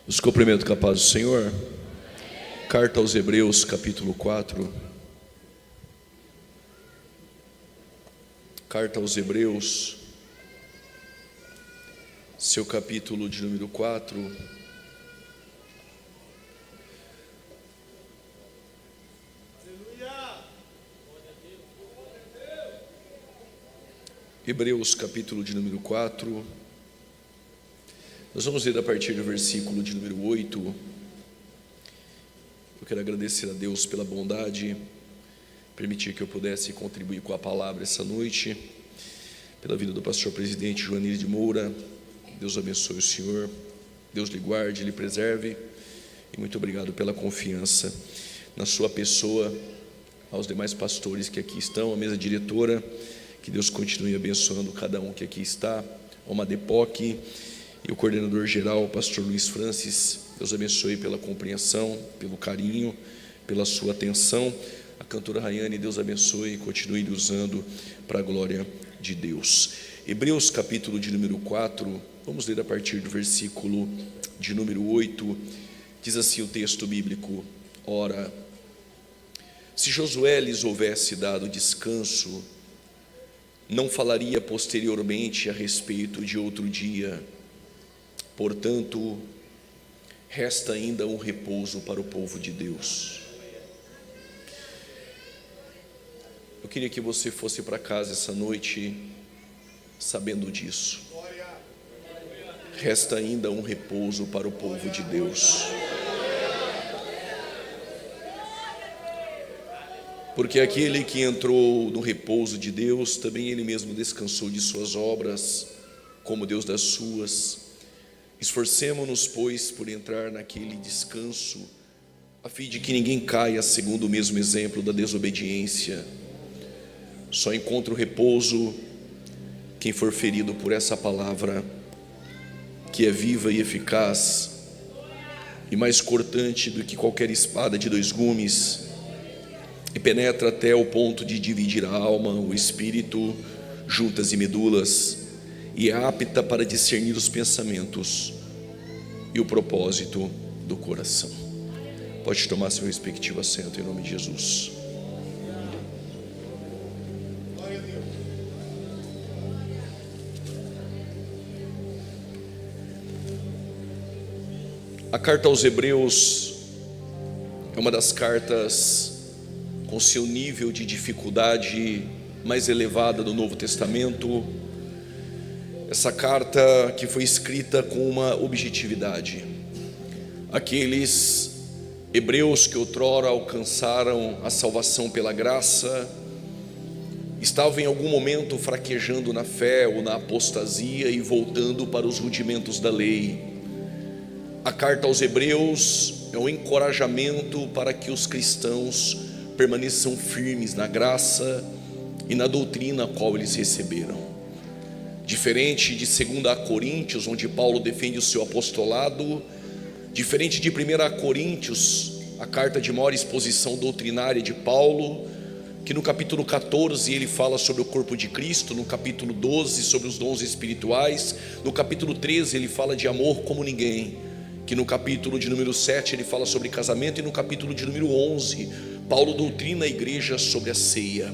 Os cumprimento com a paz do Senhor. Carta aos Hebreus, capítulo 4. Carta aos Hebreus, seu capítulo de número 4. Hebreus, capítulo de número 4. Nós vamos ler a partir do versículo de número 8. Eu quero agradecer a Deus pela bondade, permitir que eu pudesse contribuir com a palavra essa noite, pela vida do pastor presidente Joanir de Moura. Deus abençoe o senhor, Deus lhe guarde, lhe preserve, e muito obrigado pela confiança na sua pessoa, aos demais pastores que aqui estão, a mesa diretora, que Deus continue abençoando cada um que aqui está, ao Madepoc e o coordenador geral, o pastor Luiz Francis. Deus abençoe pela compreensão, pelo carinho, pela sua atenção. A cantora Rayane, Deus abençoe e continue usando para a glória de Deus. Hebreus capítulo de número 4, vamos ler a partir do versículo de número 8, diz assim o texto bíblico: Ora, se Josué lhes houvesse dado descanso, não falaria posteriormente a respeito de outro dia. Portanto, resta ainda um repouso para o povo de Deus. Eu queria que você fosse para casa essa noite sabendo disso. Resta ainda um repouso para o povo de Deus. Porque aquele que entrou no repouso de Deus, também ele mesmo descansou de suas obras, como Deus das suas. Esforcemo-nos, pois, por entrar naquele descanso, a fim de que ninguém caia segundo o mesmo exemplo da desobediência. Só encontra o repouso quem for ferido por essa palavra, que é viva e eficaz, e mais cortante do que qualquer espada de dois gumes, e penetra até o ponto de dividir a alma, o espírito, juntas e medulas, e é apta para discernir os pensamentos e o propósito do coração. Pode tomar seu respectivo assento em nome de Jesus. A carta aos Hebreus é uma das cartas com seu nível de dificuldade mais elevada do Novo Testamento. Essa carta que foi escrita com uma objetividade. Aqueles hebreus que outrora alcançaram a salvação pela graça estavam em algum momento fraquejando na fé ou na apostasia e voltando para os rudimentos da lei. A carta aos Hebreus é um encorajamento para que os cristãos permaneçam firmes na graça e na doutrina a qual eles receberam. Diferente de 2 Coríntios, onde Paulo defende o seu apostolado, diferente de 1 Coríntios, a carta de maior exposição doutrinária de Paulo, que no capítulo 14 ele fala sobre o corpo de Cristo, no capítulo 12 sobre os dons espirituais, no capítulo 13 ele fala de amor como ninguém, que no capítulo de número 7 ele fala sobre casamento, e no capítulo de número 11 Paulo doutrina a igreja sobre a ceia,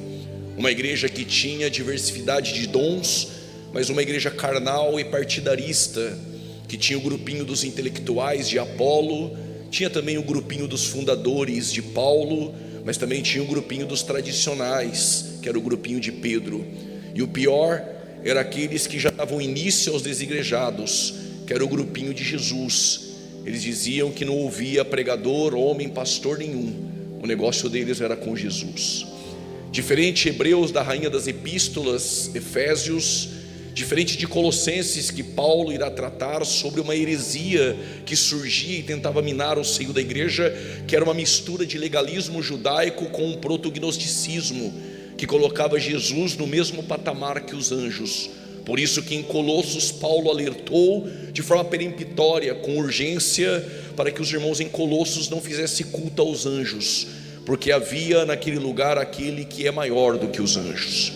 uma igreja que tinha diversidade de dons, mas uma igreja carnal e partidarista, que tinha o grupinho dos intelectuais de Apolo, tinha também o grupinho dos fundadores de Paulo, mas também tinha o grupinho dos tradicionais, que era o grupinho de Pedro, e o pior era aqueles que já davam início aos desigrejados, que era o grupinho de Jesus. Eles diziam que não ouvia pregador, homem, pastor nenhum, o negócio deles era com Jesus. Diferente Hebreus da rainha das epístolas, Efésios, diferente de Colossenses, que Paulo irá tratar sobre uma heresia que surgia e tentava minar o seio da igreja, que era uma mistura de legalismo judaico com um protognosticismo, que colocava Jesus no mesmo patamar que os anjos. Por isso que em Colossos Paulo alertou de forma peremptória, com urgência, para que os irmãos em Colossos não fizessem culto aos anjos, porque havia naquele lugar aquele que é maior do que os anjos.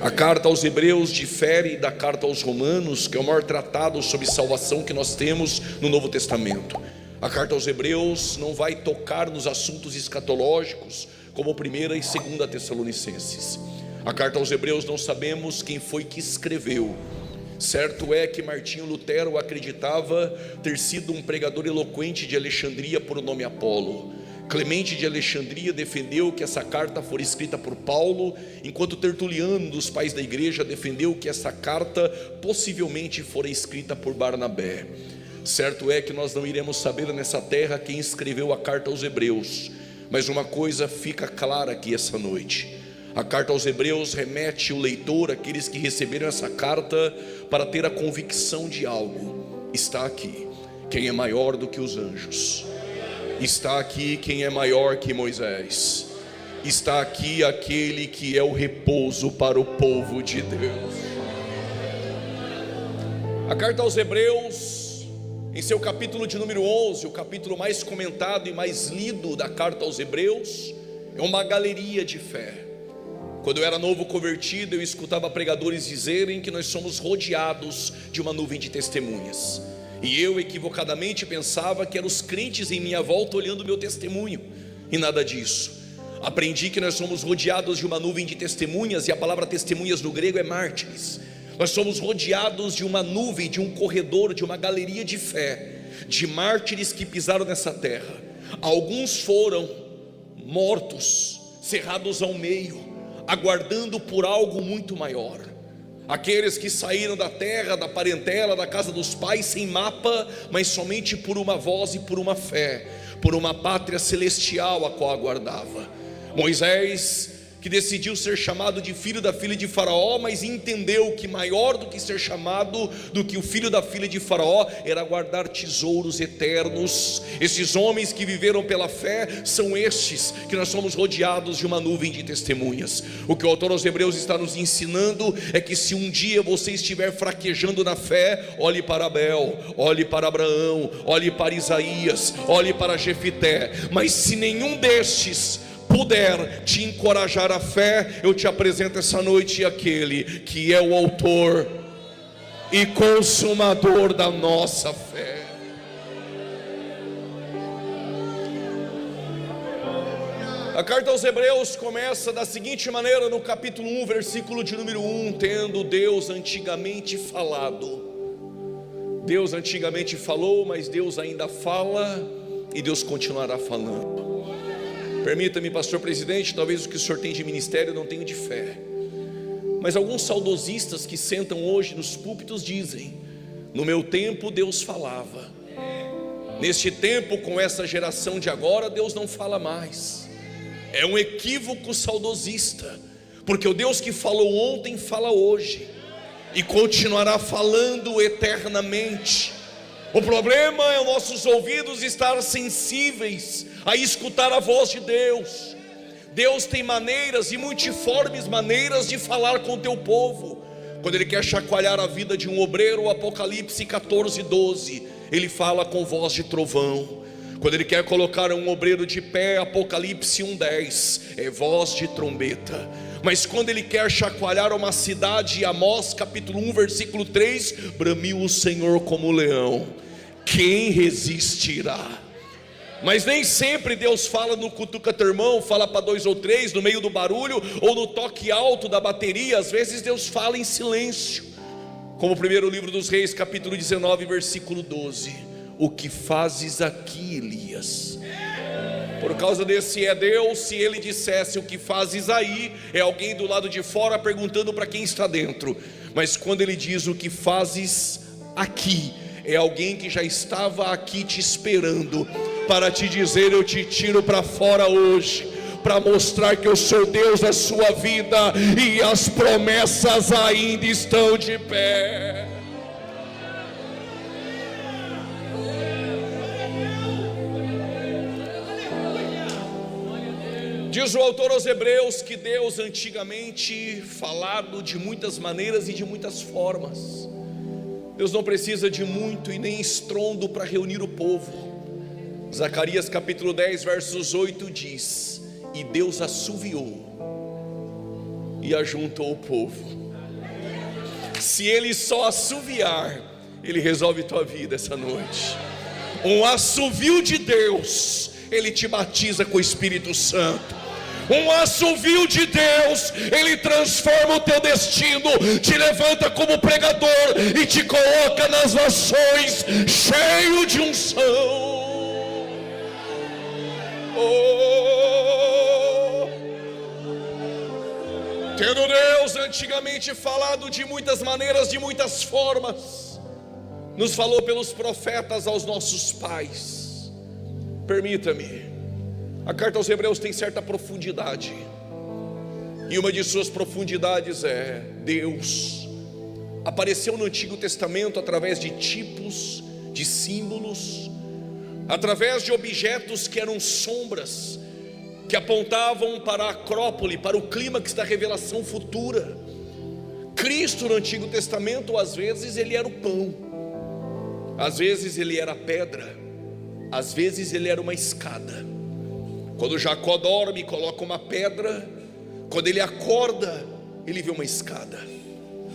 A carta aos Hebreus difere da carta aos Romanos, que é o maior tratado sobre salvação que nós temos no Novo Testamento. A carta aos Hebreus não vai tocar nos assuntos escatológicos como 1ª e 2ª Tessalonicenses. A carta aos Hebreus não sabemos quem foi que escreveu. Certo é que Martinho Lutero acreditava ter sido um pregador eloquente de Alexandria por nome Apolo. Clemente de Alexandria defendeu que essa carta fora escrita por Paulo, enquanto Tertuliano, dos pais da igreja, defendeu que essa carta possivelmente fora escrita por Barnabé. Certo é que nós não iremos saber nessa terra quem escreveu a carta aos Hebreus, mas uma coisa fica clara aqui essa noite: a carta aos Hebreus remete o leitor, aqueles que receberam essa carta, para ter a convicção de algo. Está aqui quem é maior do que os anjos. Está aqui quem é maior que Moisés. Está aqui aquele que é o repouso para o povo de Deus. A carta aos Hebreus, em seu capítulo de número 11, o capítulo mais comentado e mais lido da carta aos Hebreus, é uma galeria de fé. Quando eu era novo convertido, eu escutava pregadores dizerem que nós somos rodeados de uma nuvem de testemunhas. E eu equivocadamente pensava que eram os crentes em minha volta olhando o meu testemunho, e nada disso. Aprendi que nós somos rodeados de uma nuvem de testemunhas, e a palavra testemunhas no grego é mártires. Nós somos rodeados de uma nuvem, de um corredor, de uma galeria de fé, de mártires que pisaram nessa terra. Alguns foram mortos, cerrados ao meio, aguardando por algo muito maior. Aqueles que saíram da terra, da parentela, da casa dos pais, sem mapa, mas somente por uma voz e por uma fé, por uma pátria celestial a qual aguardava. Moisés, que decidiu ser chamado de filho da filha de Faraó, mas entendeu que maior do que ser chamado do que o filho da filha de Faraó era guardar tesouros eternos. Esses homens que viveram pela fé são estes que nós somos rodeados de uma nuvem de testemunhas. O que o autor aos Hebreus está nos ensinando é que se um dia você estiver fraquejando na fé, olhe para Abel, olhe para Abraão, olhe para Isaías, olhe para Jefité. Mas se nenhum destes puder te encorajar a fé, eu te apresento essa noite aquele que é o autor e consumador da nossa fé. A carta aos Hebreus começa da seguinte maneira, no capítulo 1, versículo de número 1: tendo Deus antigamente falado. Deus antigamente falou, mas Deus ainda fala e Deus continuará falando. Permita-me, pastor presidente, talvez o que o senhor tem de ministério não tenha de fé, mas alguns saudosistas que sentam hoje nos púlpitos dizem: no meu tempo Deus falava, neste tempo, com essa geração de agora, Deus não fala mais. É um equívoco saudosista, porque o Deus que falou ontem fala hoje e continuará falando eternamente. O problema é os nossos ouvidos estar sensíveis a escutar a voz de Deus. Deus tem maneiras e multiformes maneiras de falar com o teu povo. Quando Ele quer chacoalhar a vida de um obreiro, o Apocalipse 14:12, Ele fala com voz de trovão. Quando Ele quer colocar um obreiro de pé, Apocalipse 1:10, é voz de trombeta. Mas quando Ele quer chacoalhar uma cidade, Amós capítulo 1, versículo 3, bramiu o Senhor como leão, quem resistirá? Mas nem sempre Deus fala no cutuca teu irmão, fala para 2 ou 3, no meio do barulho, ou no toque alto da bateria. Às vezes Deus fala em silêncio, como o primeiro livro dos Reis, capítulo 19, versículo 12: o que fazes aqui, Elias? Por causa desse é Deus. Se Ele dissesse o que fazes aí, é alguém do lado de fora perguntando para quem está dentro. Mas quando Ele diz o que fazes aqui, é alguém que já estava aqui te esperando para te dizer: eu te tiro para fora hoje, para mostrar que eu sou Deus da sua vida e as promessas ainda estão de pé. Diz o autor aos Hebreus que Deus antigamente falado de muitas maneiras e de muitas formas. Deus não precisa de muito e nem estrondo para reunir o povo. Zacarias capítulo 10, versos 8 diz: e Deus assoviou. e ajuntou o povo. Se ele só assoviar, ele resolve tua vida essa noite. Um assovio de Deus, ele te batiza com o Espírito Santo. Um assovio de Deus, ele transforma o teu destino, te levanta como pregador e te coloca nas nações cheio de unção. Tendo Deus antigamente falado de muitas maneiras, de muitas formas, nos falou pelos profetas aos nossos pais. Permita-me, a carta aos Hebreus tem certa profundidade, e uma de suas profundidades é: Deus apareceu no Antigo Testamento através de tipos, de símbolos, através de objetos que eram sombras, que apontavam para a acrópole, para o clímax da revelação futura. Cristo no Antigo Testamento, às vezes ele era o pão, às vezes ele era a pedra, às vezes ele era uma escada. Quando Jacó dorme, coloca uma pedra. Quando ele acorda, ele vê uma escada,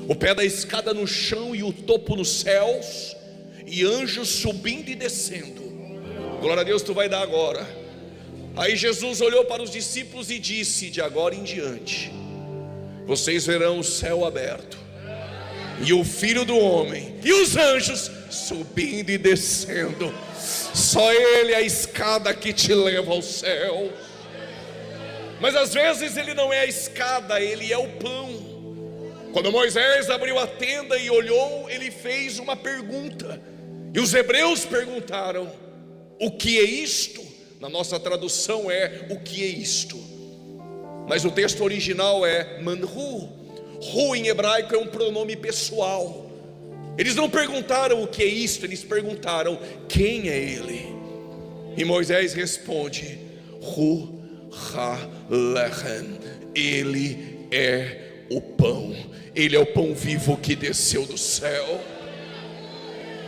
o pé da escada no chão e o topo nos céus, e anjos subindo e descendo. Glória a Deus, tu vai dar agora. Aí Jesus olhou para os discípulos e disse: de agora em diante, vocês verão o céu aberto, e o Filho do Homem, e os anjos subindo e descendo. Só Ele é a escada que te leva ao céu. Mas às vezes Ele não é a escada, Ele é o pão. Quando Moisés abriu a tenda e olhou, ele fez uma pergunta, e os hebreus perguntaram: o que é isto? Na nossa tradução é: o que é isto? Mas o texto original é manhu. Hu em hebraico é um pronome pessoal. Eles não perguntaram o que é isto, eles perguntaram: quem é ele? E Moisés responde: Hu ha-lechem. Ele é o pão. Ele é o pão vivo que desceu do céu.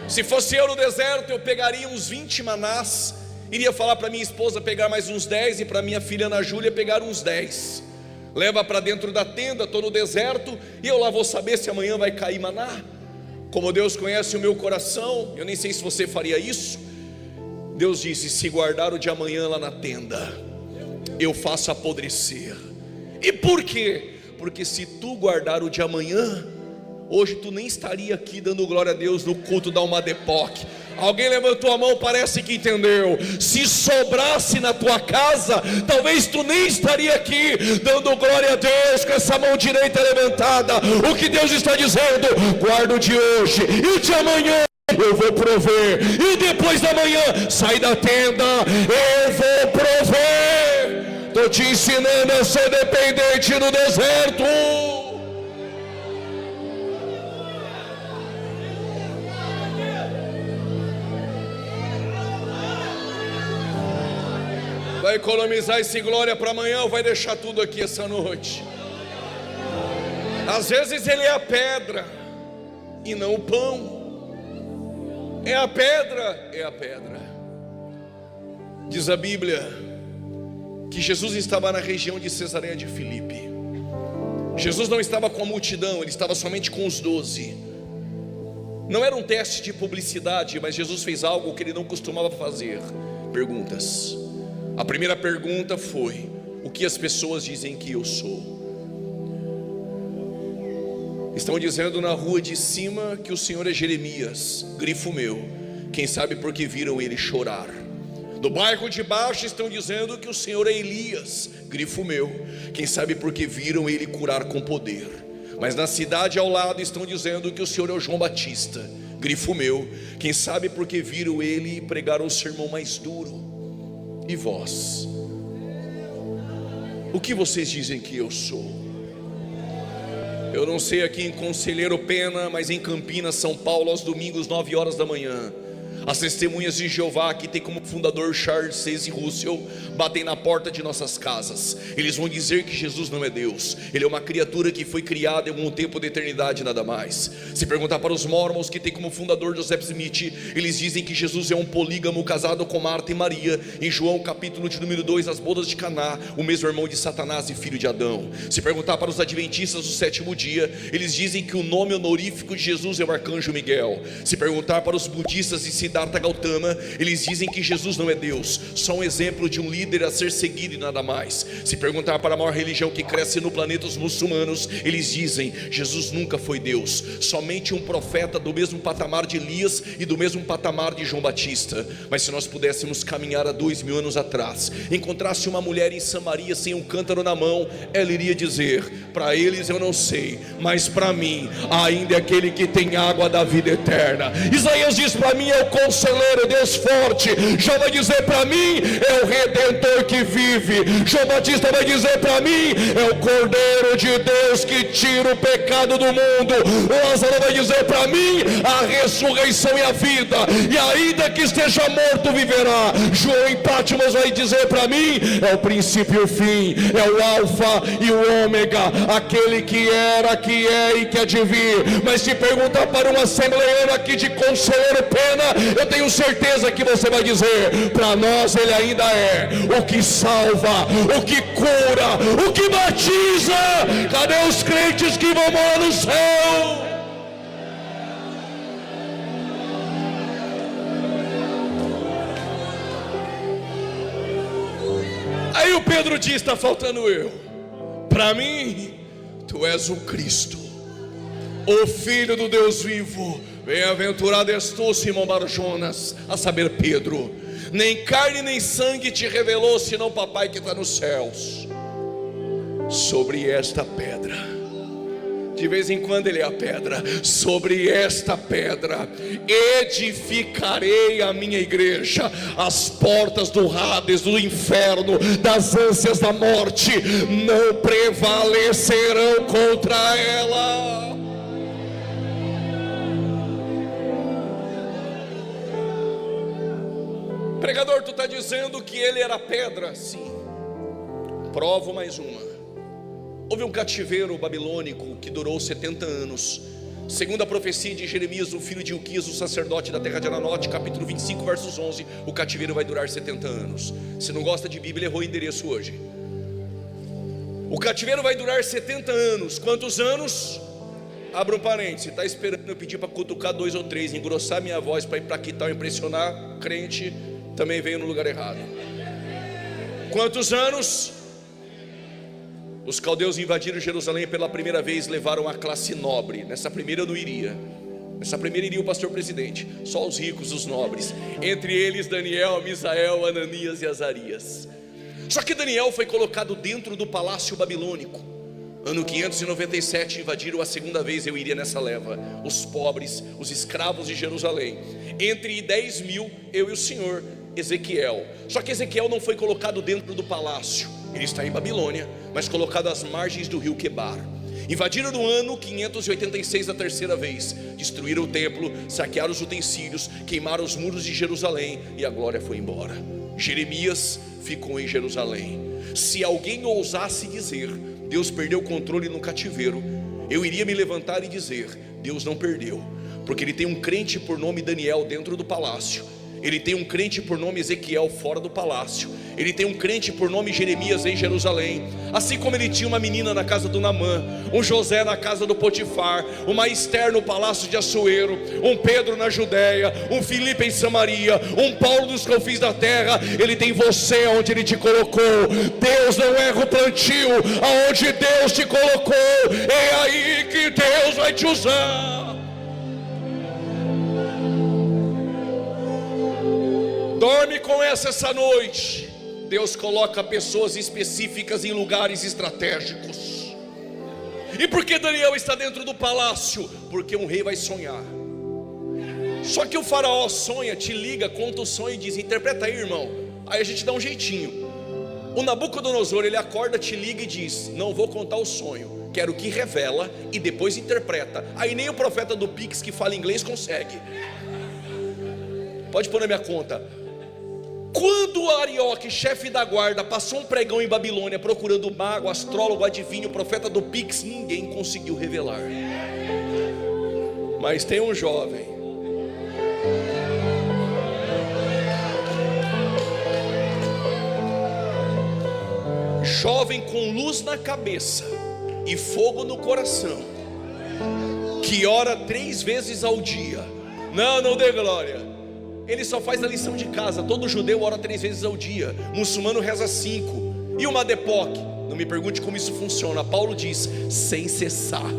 Se fosse eu no deserto, eu pegaria uns 20 manás, iria falar para minha esposa pegar mais uns 10, e para minha filha Ana Júlia pegar uns 10. Leva para dentro da tenda, estou no deserto, e eu lá vou saber se amanhã vai cair maná. Como Deus conhece o meu coração, eu nem sei se você faria isso. Deus disse: se guardar o de amanhã lá na tenda, eu faço apodrecer. E por quê? Porque se tu guardar o de amanhã, hoje tu nem estaria aqui dando glória a Deus no culto da Almadepoc. Alguém levantou a mão, parece que entendeu. Se sobrasse na tua casa, talvez tu nem estaria aqui dando glória a Deus com essa mão direita levantada. O que Deus está dizendo: guarda o de hoje, e o de amanhã eu vou prover. E depois da manhã, sai da tenda, eu vou prover. Estou te ensinando a ser dependente no deserto. Vai economizar esse glória para amanhã ou vai deixar tudo aqui essa noite? Às vezes ele é a pedra e não o pão. É a pedra, é a pedra. Diz a Bíblia que Jesus estava na região de Cesareia de Filipe. Jesus não estava com a multidão, ele estava somente com os 12. Não era um teste de publicidade, mas Jesus fez algo que ele não costumava fazer: perguntas. A primeira pergunta foi: o que as pessoas dizem que eu sou? Estão dizendo na rua de cima que o Senhor é Jeremias, grifo meu, quem sabe porque viram ele chorar. No bairro de baixo estão dizendo que o Senhor é Elias, grifo meu, quem sabe porque viram ele curar com poder. Mas na cidade ao lado estão dizendo que o Senhor é o João Batista, grifo meu, quem sabe porque viram ele pregar um sermão mais duro. E vós? O que vocês dizem que eu sou? Eu não sei aqui em Conselheiro Pena, mas em Campinas, São Paulo, aos domingos 9 horas da manhã, As testemunhas de Jeová, que tem como fundador Charles Ceci Russell, batem na porta de nossas casas. Eles vão dizer que Jesus não é Deus, Ele é uma criatura que foi criada em um tempo de eternidade, nada mais. Se perguntar para os Mormons, que tem como fundador Joseph Smith, eles dizem que Jesus é um polígamo casado com Marta e Maria. Em João capítulo de número 2, nas bodas de Caná, o mesmo irmão de Satanás e filho de Adão. Se perguntar para os adventistas do sétimo dia, eles dizem que o nome honorífico de Jesus é o arcanjo Miguel. Se perguntar para os budistas de Siddhartha Gautama, eles dizem que Jesus não é Deus, só um exemplo de um líder a ser seguido e nada mais. Se perguntar para a maior religião que cresce no planeta, os muçulmanos, eles dizem: Jesus nunca foi Deus, somente um profeta do mesmo patamar de Elias e do mesmo patamar de João Batista. Mas se nós pudéssemos caminhar há 2000 anos atrás, encontrasse uma mulher em Samaria sem um cântaro na mão, ela iria dizer: para eles eu não sei, mas para mim ainda é aquele que tem água da vida eterna. Isaías diz: para mim é o conselheiro, Deus forte. João vai dizer: para mim é o Redentor que vive. João Batista vai dizer: para mim é o Cordeiro de Deus que tira o pecado do mundo. Lázaro vai dizer: para mim a ressurreição e a vida, e ainda que esteja morto viverá. João em Patmos vai dizer: para mim é o princípio e o fim, é o alfa e o ômega, aquele que era, que é e que há de vir. Mas se perguntar para um assembleano aqui de Conselheiro Pena, eu tenho certeza que você vai dizer: para nós ele ainda é o que salva, o que cura, o que batiza. Cadê os crentes que vão morar no céu? Aí o Pedro diz: está faltando eu. Para mim, tu és o Cristo, o Filho do Deus vivo. Bem-aventurado és tu, Simão Barjonas, a saber, Pedro. Nem carne nem sangue te revelou, senão o Papai que está nos céus. Sobre esta pedra, de vez em quando ele é a pedra, sobre esta pedra edificarei a minha igreja. As portas do Hades, do inferno, das ânsias da morte não prevalecerão contra ela. Pregador, tu está dizendo que ele era pedra? Sim. Provo mais uma. Houve um cativeiro babilônico que durou 70 anos. Segundo a profecia de Jeremias, o filho de Ilquias, o sacerdote da terra de Ananote, capítulo 25, versos 11, o cativeiro vai durar 70 anos. Se não gosta de Bíblia, errou o endereço hoje. O cativeiro vai durar 70 anos. Quantos anos? Abra um parênteses. Está esperando eu pedir para cutucar 2 ou 3, engrossar minha voz para ir para quitar ou impressionar crente, também veio no lugar errado. Quantos anos? Os caldeus invadiram Jerusalém pela primeira vez, levaram a classe nobre. Nessa primeira eu não iria. Nessa primeira iria o pastor presidente, só os ricos, os nobres. Entre eles Daniel, Misael, Ananias e Azarias. Só que Daniel foi colocado dentro do palácio babilônico. Ano 597 invadiram a segunda vez, eu iria nessa leva, os pobres, os escravos de Jerusalém. Entre 10 mil, eu e o senhor Ezequiel. Só que Ezequiel não foi colocado dentro do palácio, ele está em Babilônia, mas colocado às margens do rio Quebar. Invadiram no ano 586 a terceira vez, destruíram o templo, saquearam os utensílios, queimaram os muros de Jerusalém e a glória foi embora. Jeremias ficou em Jerusalém. Se alguém ousasse dizer: Deus perdeu o controle no cativeiro, eu iria me levantar e dizer: Deus não perdeu, porque ele tem um crente por nome Daniel dentro do palácio, ele tem um crente por nome Ezequiel fora do palácio, ele tem um crente por nome Jeremias em Jerusalém. Assim como ele tinha uma menina na casa do Naamã, um José na casa do Potifar, uma Esther no palácio de Assuero, um Pedro na Judéia, um Filipe em Samaria, um Paulo nos confins da terra, ele tem você onde ele te colocou. Deus não erra o plantio, aonde Deus te colocou, é aí que Deus vai te usar. Dorme com essa noite. Deus coloca pessoas específicas em lugares estratégicos. E por que Daniel está dentro do palácio? Porque um rei vai sonhar. Só que o faraó sonha, te liga, conta o sonho e diz: interpreta aí, irmão. Aí a gente dá um jeitinho. O Nabucodonosor, ele acorda, te liga e diz: não vou contar o sonho, quero que revela e depois interpreta. Aí nem o profeta do Pix que fala inglês consegue. Pode pôr na minha conta. Quando Arioque, chefe da guarda, passou um pregão em Babilônia procurando o mago, astrólogo, adivinho, profeta do Pix, ninguém conseguiu revelar. Mas tem um jovem, com luz na cabeça e fogo no coração, que ora 3 vezes ao dia. Não dê glória. Ele só faz a lição de casa. Todo judeu ora 3 vezes ao dia, muçulmano reza 5. E uma depoque, não me pergunte como isso funciona. Paulo diz, sem cessar.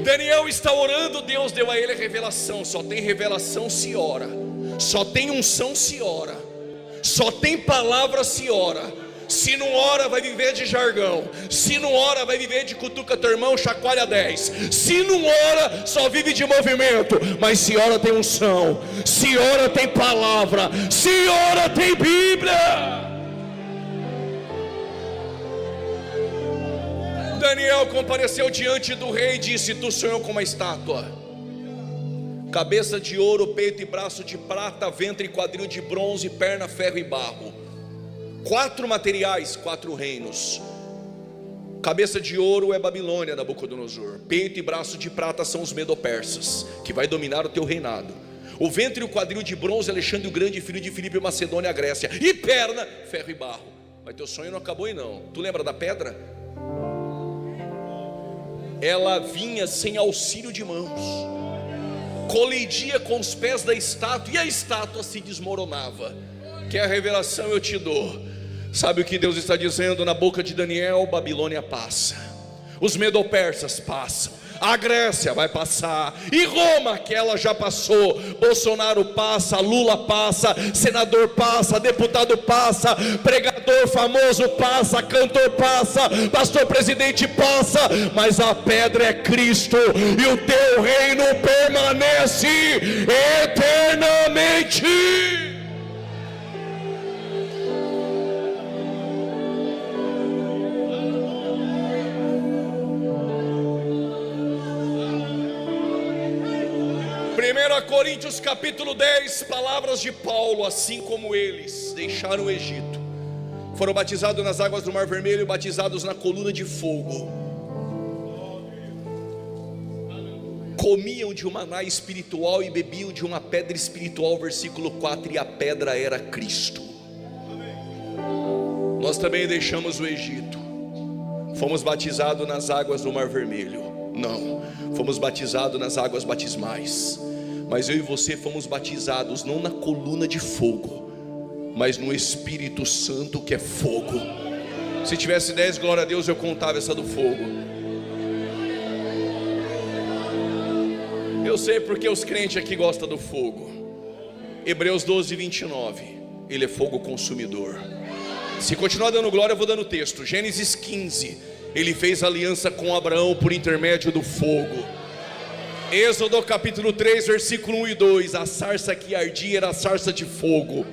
Daniel está orando, Deus deu a ele a revelação. Só tem revelação se ora, só tem unção se ora, só tem palavra se ora. Se não ora, vai viver de jargão. Se não ora, vai viver de cutuca teu irmão, chacoalha 10. Se não ora, só vive de movimento. Mas se ora, tem unção. Se ora, tem palavra. Se ora, tem Bíblia. Daniel compareceu diante do rei e disse, tu sonhou com uma estátua, cabeça de ouro, peito e braço de prata, ventre e quadril de bronze, perna, ferro e barro. 4 materiais, 4 reinos. Cabeça de ouro é Babilônia, Nabucodonosor. Peito e braço de prata são os medo-persas, que vai dominar o teu reinado. O ventre e o quadril de bronze, Alexandre o Grande, filho de Filipe, Macedônia, Grécia. E perna, ferro e barro. Mas teu sonho não acabou aí não. Tu lembra da pedra? Ela vinha sem auxílio de mãos, colidia com os pés da estátua, e a estátua se desmoronava. Que a revelação eu te dou. Sabe o que Deus está dizendo na boca de Daniel? Babilônia passa, os medo-persas passam, a Grécia vai passar, e Roma, que ela já passou. Bolsonaro passa, Lula passa, senador passa, deputado passa, pregador famoso passa, cantor passa, pastor presidente passa, mas a pedra é Cristo, e o teu reino permanece eternamente. Coríntios capítulo 10, palavras de Paulo. Assim como eles deixaram o Egito, foram batizados nas águas do Mar Vermelho, batizados na coluna de fogo, comiam de um maná espiritual e bebiam de uma pedra espiritual, versículo 4, e a pedra era Cristo. Nós também deixamos o Egito, fomos batizados nas águas do Mar Vermelho. Não, fomos batizados nas águas batismais. Mas eu e você fomos batizados não na coluna de fogo, mas no Espírito Santo, que é fogo. Se tivesse 10, glória a Deus, eu contava essa do fogo. Eu sei porque os crentes aqui gostam do fogo. Hebreus 12, 29. Ele é fogo consumidor. Se continuar dando glória, eu vou dando texto. Gênesis 15. Ele fez aliança com Abraão por intermédio do fogo. Êxodo capítulo 3, versículo 1 e 2. A sarça que ardia era a sarça de fogo.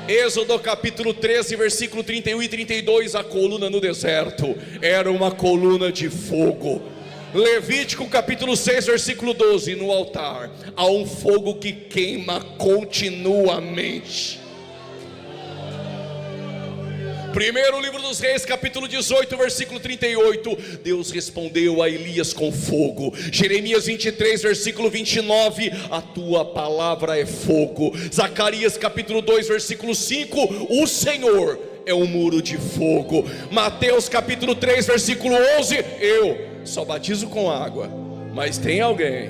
Êxodo capítulo 13, versículo 31 e 32. A coluna no deserto era uma coluna de fogo. Levítico capítulo 6, versículo 12. No altar há um fogo que queima continuamente. Primeiro livro dos Reis, capítulo 18, versículo 38. Deus respondeu a Elias com fogo. Jeremias 23, versículo 29. A tua palavra é fogo. Zacarias capítulo 2, versículo 5. O Senhor é um muro de fogo. Mateus capítulo 3, versículo 11. Eu só batizo com água, mas tem alguém,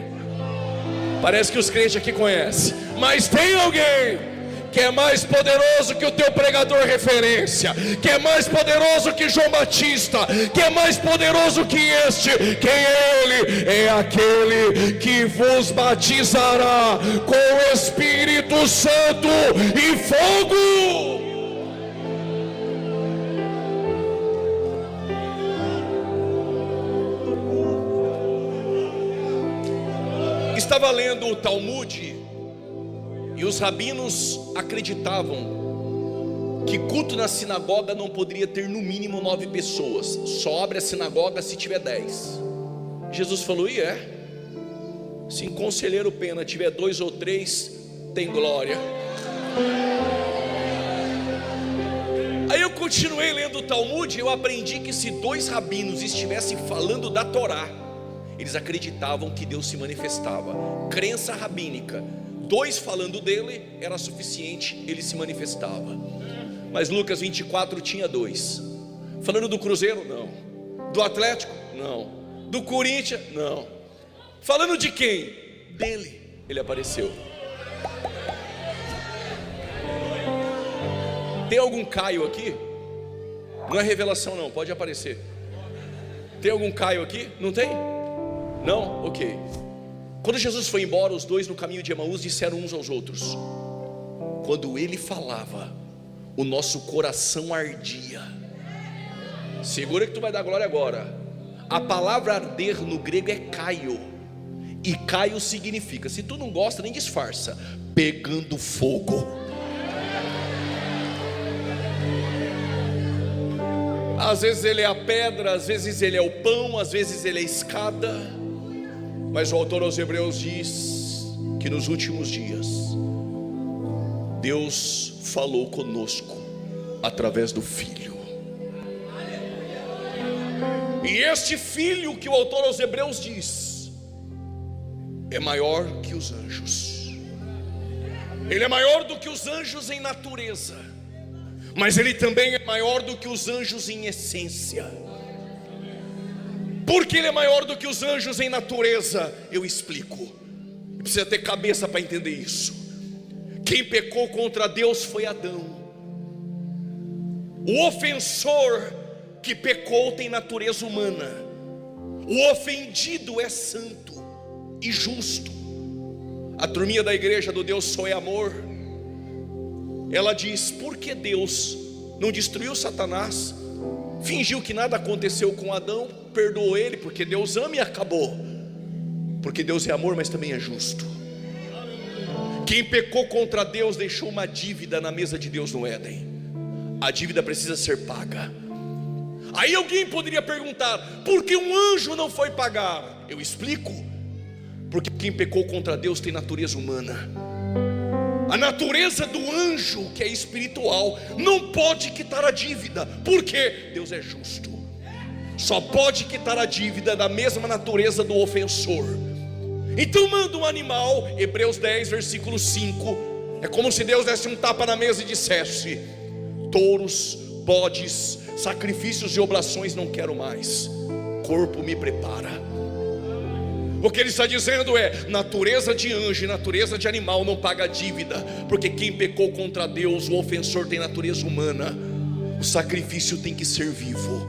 parece que os crentes aqui conhecem, mas tem alguém que é mais poderoso que o teu pregador referência, que é mais poderoso que João Batista, que é mais poderoso que este. Quem é ele? É aquele que vos batizará com o Espírito Santo e fogo. Estava lendo o Talmud, e os rabinos acreditavam que culto na sinagoga não poderia ter no mínimo 9 pessoas. Só abre a sinagoga se tiver 10. Jesus falou, Se em conselheiro pena tiver 2 ou 3, tem glória. Aí eu continuei lendo o Talmud e eu aprendi que se 2 rabinos estivessem falando da Torá, eles acreditavam que Deus se manifestava. Crença rabínica. 2 falando dele era suficiente, ele se manifestava. Mas Lucas 24 tinha 2. Falando do Cruzeiro? Não. Do Atlético? Não. Do Corinthians? Não. Falando de quem? Dele. Ele apareceu. Tem algum Caio aqui? Não é revelação não, pode aparecer. Tem algum Caio aqui? Não tem? Não? Ok. Quando Jesus foi embora, os 2 no caminho de Emaús disseram uns aos outros. Quando ele falava, o nosso coração ardia. Segura que tu vai dar glória agora. A palavra arder no grego é caio. E caio significa, se tu não gosta nem disfarça, pegando fogo. Às vezes ele é a pedra, às vezes ele é o pão, às vezes ele é a escada. Mas o autor aos Hebreus diz que nos últimos dias Deus falou conosco através do Filho. E este Filho que o autor aos Hebreus diz é maior que os anjos. Ele é maior do que os anjos em natureza, mas ele também é maior do que os anjos em essência. Por que ele é maior do que os anjos em natureza? Eu explico. Precisa ter cabeça para entender isso. Quem pecou contra Deus foi Adão. O ofensor que pecou tem natureza humana. O ofendido é santo e justo. A turminha da igreja do Deus Só é Amor, ela diz: por que Deus não destruiu Satanás? Fingiu que nada aconteceu com Adão, perdoou ele, porque Deus ama e acabou. Porque Deus é amor, mas também é justo. Quem pecou contra Deus deixou uma dívida na mesa de Deus no Éden. A dívida precisa ser paga. Aí alguém poderia perguntar: por que um anjo não foi pagar? Eu explico. Porque quem pecou contra Deus tem natureza humana. A natureza do anjo, que é espiritual, não pode quitar a dívida. Por quê? Deus é justo. Só pode quitar a dívida da mesma natureza do ofensor. Então manda um animal. Hebreus 10 versículo 5. É como se Deus desse um tapa na mesa e dissesse: touros, bodes, sacrifícios e oblações não quero mais. Corpo me prepara. O que ele está dizendo é: natureza de anjo e natureza de animal não paga dívida, porque quem pecou contra Deus, o ofensor, tem natureza humana. O sacrifício tem que ser vivo.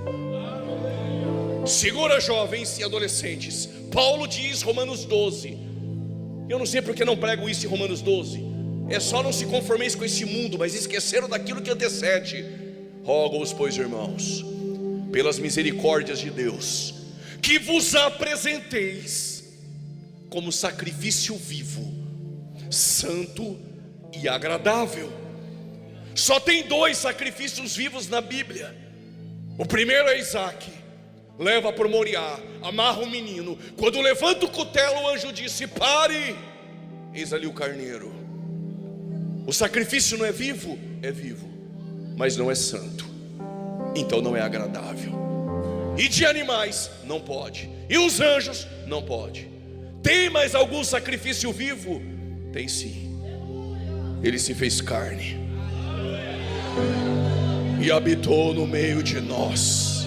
Segura, jovens e adolescentes. Paulo diz, Romanos 12. Eu não sei porque não prego isso em Romanos 12. É só não se conformeis com esse mundo, mas esqueceram daquilo que antecede. Rogo-vos, pois, irmãos, pelas misericórdias de Deus, que vos apresenteis como sacrifício vivo, santo e agradável. Só tem 2 sacrifícios vivos na Bíblia. O primeiro é Isaac. Leva por Moriá, amarra o menino. Quando levanta o cutelo, o anjo disse: pare, eis ali o carneiro. O sacrifício não é vivo? É vivo, mas não é santo, então não é agradável. E de animais? Não pode. E os anjos? Não pode. Tem mais algum sacrifício vivo? Tem sim. Ele se fez carne e habitou no meio de nós.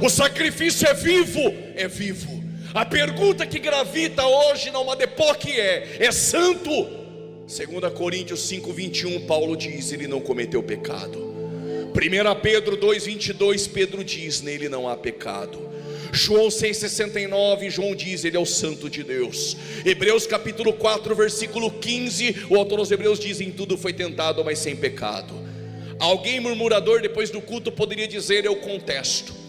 O sacrifício é vivo? É vivo. A pergunta que gravita hoje na Almadepoc é santo? 2 Coríntios 5:21, Paulo diz: ele não cometeu pecado. 1 Pedro 2:22, Pedro diz: nele não há pecado. João 6,69, João diz: ele é o santo de Deus. Hebreus capítulo 4 versículo 15, o autor aos Hebreus diz: em tudo foi tentado, mas sem pecado. Alguém murmurador depois do culto poderia dizer: eu contesto.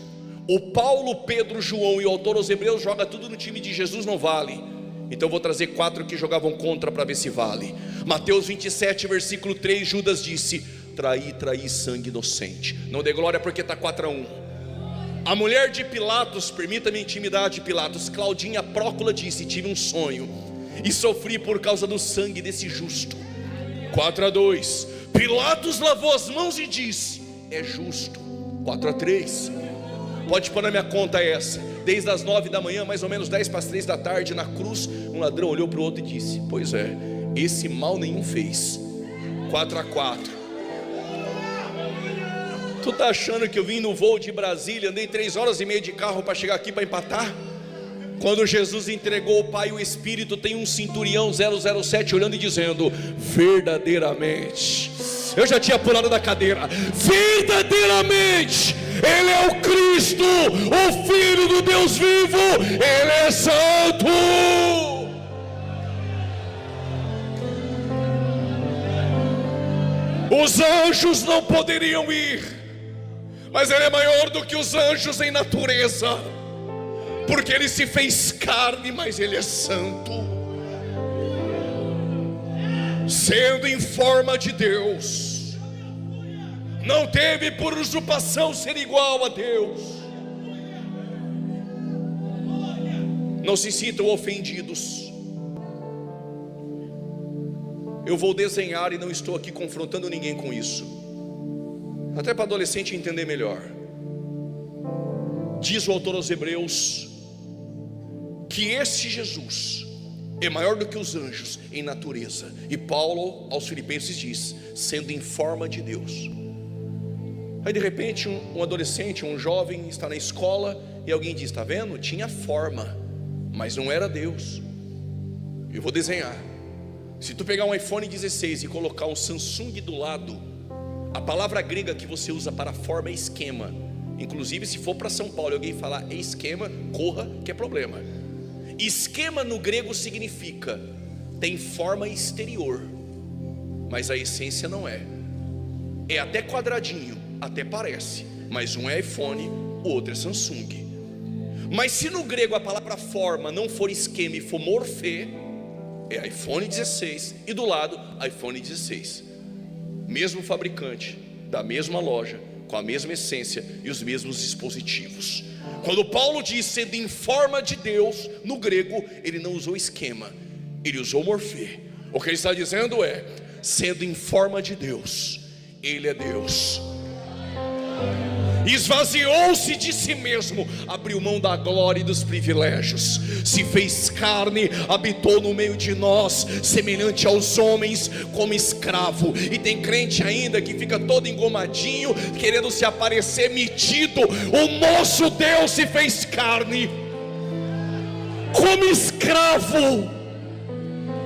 O Paulo, Pedro, João e o autor aos Hebreus joga tudo no time de Jesus, não vale. Então eu vou trazer 4 que jogavam contra para ver se vale. Mateus 27 versículo 3, Judas disse: traí sangue inocente. Não dê glória porque está 4-1. A mulher de Pilatos, permita-me a intimidade de Pilatos, Claudinha Prócula disse: tive um sonho e sofri por causa do sangue desse justo. 4-2. Pilatos lavou as mãos e disse: é justo. 4-3. Pode pôr na minha conta essa. Desde as 9 da manhã, mais ou menos 10 para as 3 da tarde, na cruz, um ladrão olhou para o outro e disse: pois é, esse mal nenhum fez. 4-4. Tu tá achando que eu vim no voo de Brasília, andei 3 horas e meia de carro para chegar aqui para empatar? Quando Jesus entregou o Pai e o Espírito, tem um centurião 007 olhando e dizendo: verdadeiramente, eu já tinha pulado da cadeira, verdadeiramente Ele é o Cristo, o Filho do Deus vivo, Ele é santo. Os anjos não poderiam ir, mas Ele é maior do que os anjos em natureza, porque Ele se fez carne, mas Ele é santo. Sendo em forma de Deus, não teve por usurpação ser igual a Deus. Não se sintam ofendidos. Eu vou desenhar e não estou aqui confrontando ninguém com isso, até para adolescente entender melhor. Diz o autor aos Hebreus que esse Jesus é maior do que os anjos em natureza. E Paulo aos Filipenses diz: sendo em forma de Deus. Aí de repente um adolescente, um jovem está na escola e alguém diz: está vendo? Tinha forma, mas não era Deus. Eu vou desenhar. Se tu pegar um iPhone 16 e colocar um Samsung do lado, a palavra grega que você usa para forma é esquema. Inclusive se for para São Paulo e alguém falar é esquema, corra que é problema. Esquema no grego significa tem forma exterior, mas a essência não é. É até quadradinho, até parece, mas um é iPhone, o outro é Samsung. Mas se no grego a palavra forma não for esquema e for morfê, é iPhone 16 e do lado iPhone 16. Mesmo fabricante, da mesma loja, com a mesma essência e os mesmos dispositivos. Quando Paulo diz sendo em forma de Deus, no grego ele não usou esquema, ele usou morfê. O que ele está dizendo é: sendo em forma de Deus, Ele é Deus. Esvaziou-se de si mesmo, abriu mão da glória e dos privilégios, se fez carne, habitou no meio de nós, semelhante aos homens, como escravo. E tem crente ainda que fica todo engomadinho, querendo se aparecer metido. O nosso Deus se fez carne, como escravo,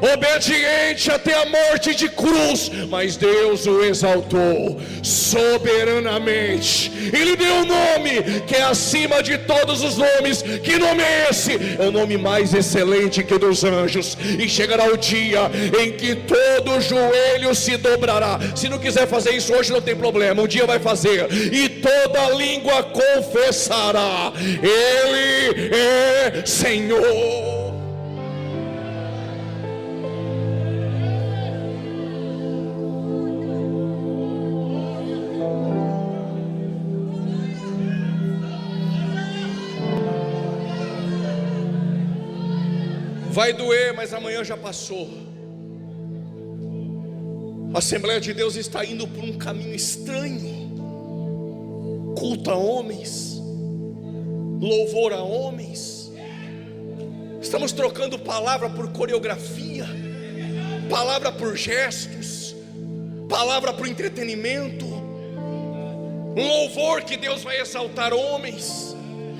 obediente até a morte de cruz, mas Deus o exaltou soberanamente, Ele deu um nome que é acima de todos os nomes. Que nome é esse? É o nome mais excelente que o dos anjos. E chegará o dia em que todo joelho se dobrará. Se não quiser fazer isso hoje não tem problema, um dia vai fazer, e toda língua confessará: Ele é Senhor. Vai doer, mas amanhã já passou. A Assembleia de Deus está indo por um caminho estranho. Culto a homens, louvor a homens. Estamos trocando palavra por coreografia, palavra por gestos, palavra por entretenimento. Louvor que Deus vai exaltar homens,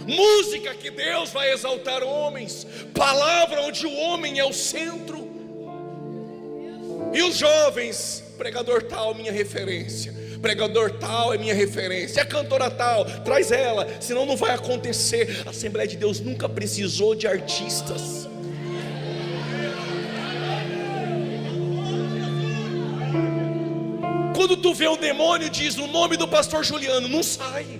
música que Deus vai exaltar homens, palavra onde o homem é o centro. E os jovens: pregador tal, minha referência, pregador tal é minha referência, a cantora tal, traz ela, senão não vai acontecer. A Assembleia de Deus nunca precisou de artistas. Quando tu vê o demônio, diz no nome do pastor Juliano, não sai.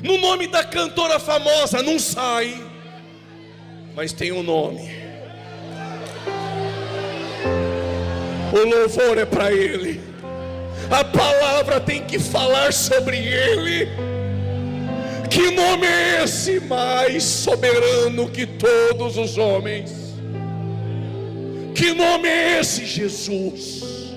No nome da cantora famosa, não sai. Mas tem um nome. O louvor é para Ele. A palavra tem que falar sobre Ele. Que nome é esse mais soberano que todos os homens? Que nome é esse? Jesus.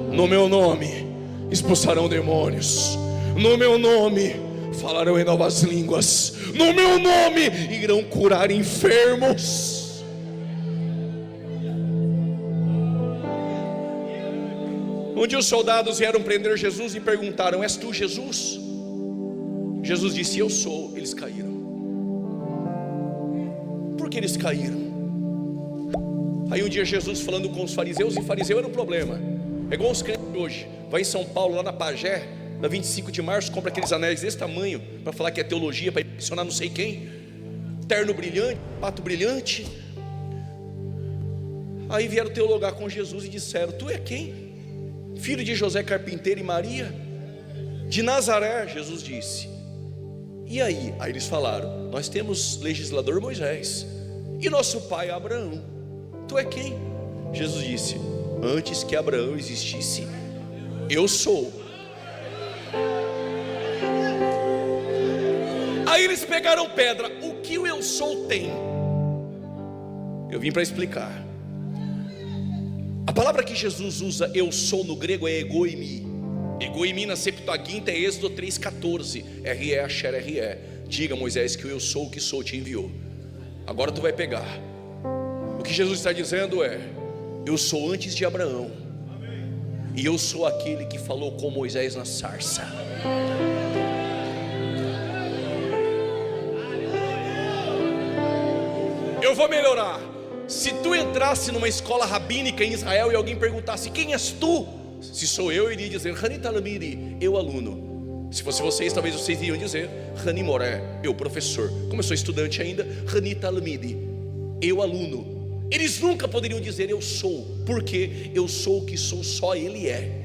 No meu nome expulsarão demônios, no meu nome falarão em novas línguas, no meu nome irão curar enfermos. Um dia os soldados vieram prender Jesus e perguntaram: és tu Jesus? Jesus disse: eu sou. Eles caíram. Por que eles caíram? Aí um dia Jesus falando com os fariseus, e fariseu era um problema. É igual os crentes hoje. Vai em São Paulo, lá na Pagé, na 25 de março, compra aqueles anéis desse tamanho para falar que é teologia, para impressionar não sei quem. Terno brilhante, pato brilhante. Aí vieram teologar com Jesus e disseram: tu é quem? Filho de José carpinteiro e Maria? De Nazaré. Jesus disse: e aí? Aí eles falaram: nós temos legislador Moisés e nosso pai Abraão. Tu é quem? Jesus disse: antes que Abraão existisse, eu sou. Aí eles pegaram pedra. O que o eu sou tem? Eu vim para explicar. A palavra que Jesus usa, eu sou, no grego é egoimi. Egoimi na Septuaginta é Êxodo 3,14. R-E, Asher, R-E. Diga, Moisés, que o eu sou o que sou te enviou. Agora tu vai pegar. O que Jesus está dizendo é: eu sou antes de Abraão, e eu sou aquele que falou com Moisés na sarça. Eu vou melhorar. Se tu entrasse numa escola rabínica em Israel e alguém perguntasse: quem és tu? Se sou eu iria dizer Hani Talamiri, eu aluno. Se fosse vocês, talvez vocês iriam dizer Hani Moré, eu professor. Como eu sou estudante ainda, Hani Talamiri, eu aluno. Eles nunca poderiam dizer eu sou, porque eu sou o que sou, só Ele é.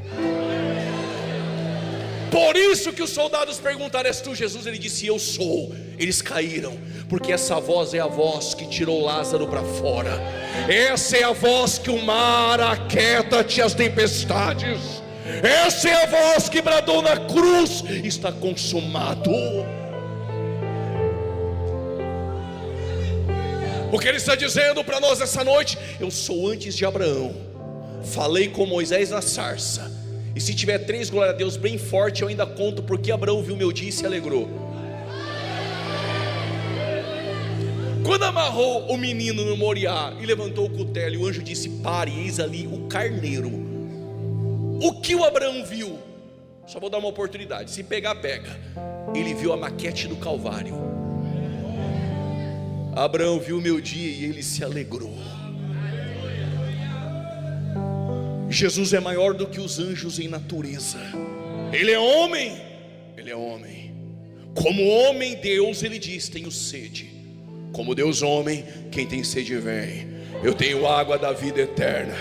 Por isso que os soldados perguntaram: és tu Jesus? Ele disse: eu sou. Eles caíram, porque essa voz é a voz que tirou Lázaro para fora. Essa é a voz que o mar aquieta-te as tempestades. Essa é a voz que bradou na cruz: está consumado. O que ele está dizendo para nós essa noite: eu sou antes de Abraão, falei com Moisés na sarça. E se tiver 3 glória a Deus bem forte, eu ainda conto porque Abraão viu meu dia e se alegrou. Quando amarrou o menino no Moriá e levantou o cutelo, e o anjo disse: pare, eis ali o carneiro. O que o Abraão viu? Só vou dar uma oportunidade, se pegar, pega. Ele viu a maquete do Calvário. Abraão viu o meu dia e ele se alegrou. Jesus é maior do que os anjos em natureza. Ele é homem. Ele é homem. Como homem Deus, ele diz: tenho sede. Como Deus homem, quem tem sede vem. Eu tenho água da vida eterna.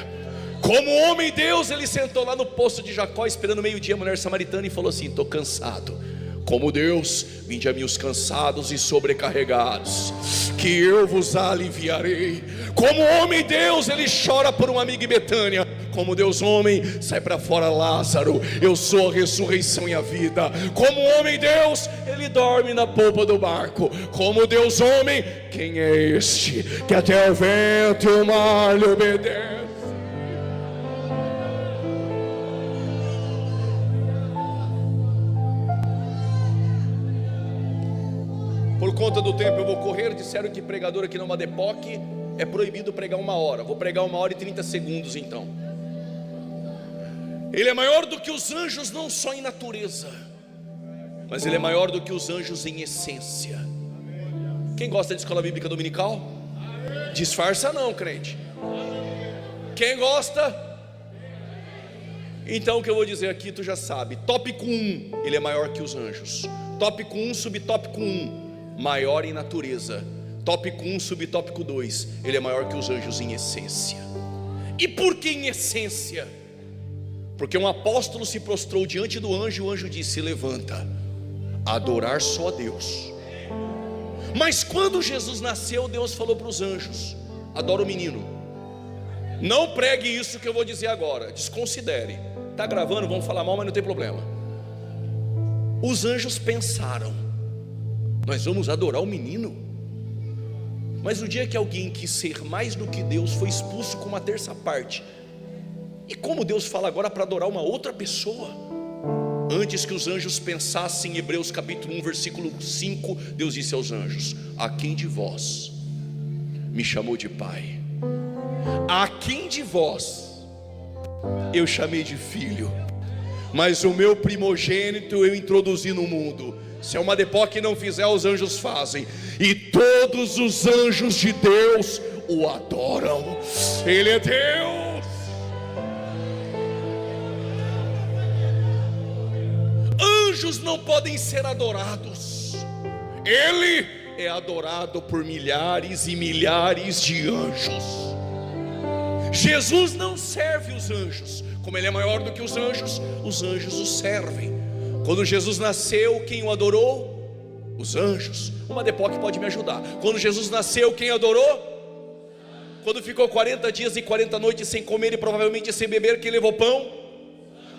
Como homem Deus, ele sentou lá no poço de Jacó, esperando meio-dia a mulher samaritana, e falou assim: estou cansado. Como Deus, vinde a mim os cansados e sobrecarregados, que eu vos aliviarei. Como homem Deus, ele chora por um amigo em Betânia. Como Deus homem, sai para fora Lázaro, eu sou a ressurreição e a vida. Como homem Deus, ele dorme na polpa do barco. Como Deus homem, quem é este que até o vento e o mar lhe obedece? Por conta do tempo eu vou correr. Disseram que pregador aqui no Madepoc é proibido pregar 1 hora. Vou pregar 1 hora e 30 segundos então. Ele é maior do que os anjos, não só em natureza, mas ele é maior do que os anjos em essência. Quem gosta de escola bíblica dominical? Disfarça não, crente. Quem gosta? Então o que eu vou dizer aqui tu já sabe. Tópico 1, ele é maior que os anjos. Tópico 1, subtópico 1, maior em natureza. Tópico 1, subtópico 2, ele é maior que os anjos em essência. E por que em essência? Porque um apóstolo se prostrou diante do anjo, e o anjo disse: levanta, adorar só a Deus. Mas quando Jesus nasceu, Deus falou para os anjos: adora o menino. Não pregue isso que eu vou dizer agora, desconsidere. Está gravando, vamos falar mal, mas não tem problema. Os anjos pensaram: Nós vamos adorar o menino. Mas o dia que alguém quis ser mais do que Deus, foi expulso com uma terça parte. E como Deus fala agora para adorar uma outra pessoa? Antes que os anjos pensassem, em Hebreus capítulo 1 versículo 5, Deus disse aos anjos: a quem de vós me chamou de pai? A quem de vós eu chamei de filho? Mas o meu primogênito eu introduzi no mundo. Se é uma Depó que não fizer, os anjos fazem. E todos os anjos de Deus o adoram. Ele é Deus. Anjos não podem ser adorados. Ele é adorado por milhares e milhares de anjos. Jesus não serve os anjos. Como ele é maior do que os anjos o servem. Quando Jesus nasceu, quem o adorou? Os anjos. Uma Depó que pode me ajudar. Quando Jesus nasceu, quem adorou? Quando ficou 40 dias e 40 noites sem comer e provavelmente sem beber, quem levou pão?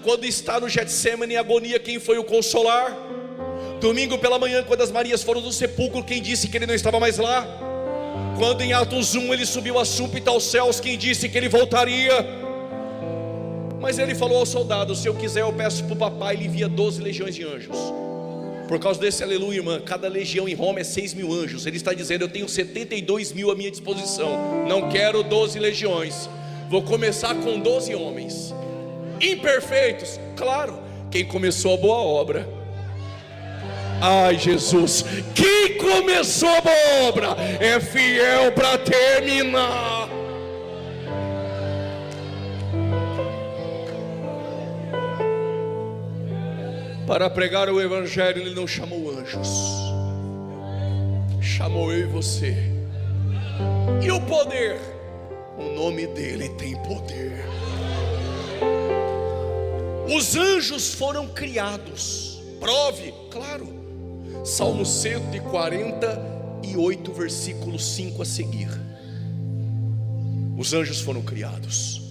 Quando está no Getsemane em agonia, quem foi o consolar? Domingo pela manhã, quando as Marias foram do sepulcro, quem disse que ele não estava mais lá? Quando em Atos 1 ele subiu a súbita aos céus, quem disse que ele voltaria? Mas ele falou aos soldados: se eu quiser eu peço para o papai, ele envia 12 legiões de anjos. Por causa desse aleluia, irmã, cada legião em Roma é 6.000 anjos. Ele está dizendo: eu tenho 72.000 à minha disposição. Não quero 12 legiões. Vou começar com 12 homens imperfeitos. Claro, quem começou a boa obra, ai Jesus, quem começou a boa obra é fiel para terminar. Para pregar o evangelho ele não chamou anjos, chamou eu e você. E o poder, o nome dele tem poder. Os anjos foram criados. Prove, claro. Salmo 148 versículo 5 a seguir. Os anjos foram criados.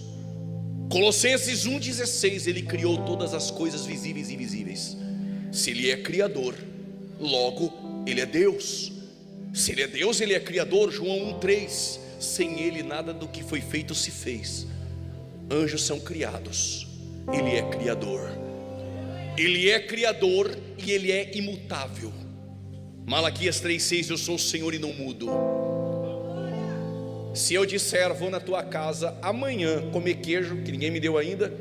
Colossenses 1,16, ele criou todas as coisas visíveis e invisíveis. Se ele é criador, logo ele é Deus. Se ele é Deus, ele é criador. João 1,3, sem ele nada do que foi feito se fez. Anjos são criados. Ele é criador. Ele é criador e ele é imutável. Malaquias 3,6, eu sou o Senhor e não mudo. Se eu disser, vou na tua casa amanhã comer queijo, que ninguém me deu ainda,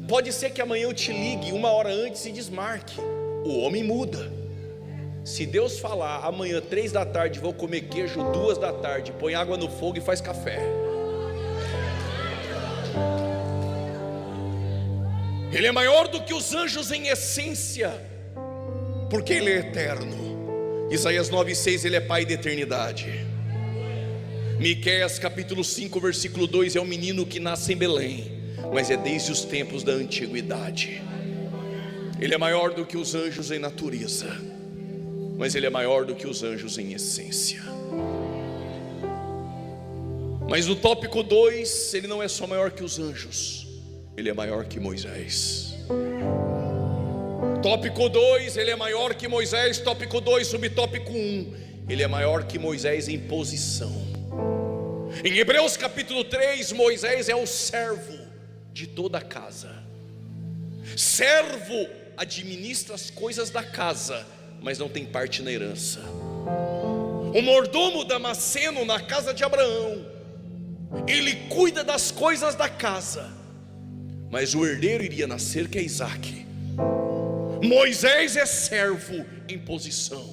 pode ser que amanhã eu te ligue 1 hora antes e desmarque. O homem muda. Se Deus falar amanhã 3 da tarde vou comer queijo 2 da tarde, põe água no fogo e faz café. Ele é maior do que os anjos em essência, porque ele é eterno. Isaías 9,6, ele é pai da eternidade. Miqueias capítulo 5 versículo 2, é um menino que nasce em Belém, mas é desde os tempos da antiguidade. Ele é maior do que os anjos em natureza, mas ele é maior do que os anjos em essência. Mas no tópico 2, ele não é só maior que os anjos, ele é maior que Moisés. Tópico 2, ele é maior que Moisés. Tópico 2, subtópico 1, ele é maior que Moisés em posição. Em Hebreus capítulo 3, Moisés é o servo de toda a casa. Servo administra as coisas da casa, mas não tem parte na herança. O mordomo Damasceno na casa de Abraão, ele cuida das coisas da casa, mas o herdeiro iria nascer, que é Isaac. Moisés é servo em posição,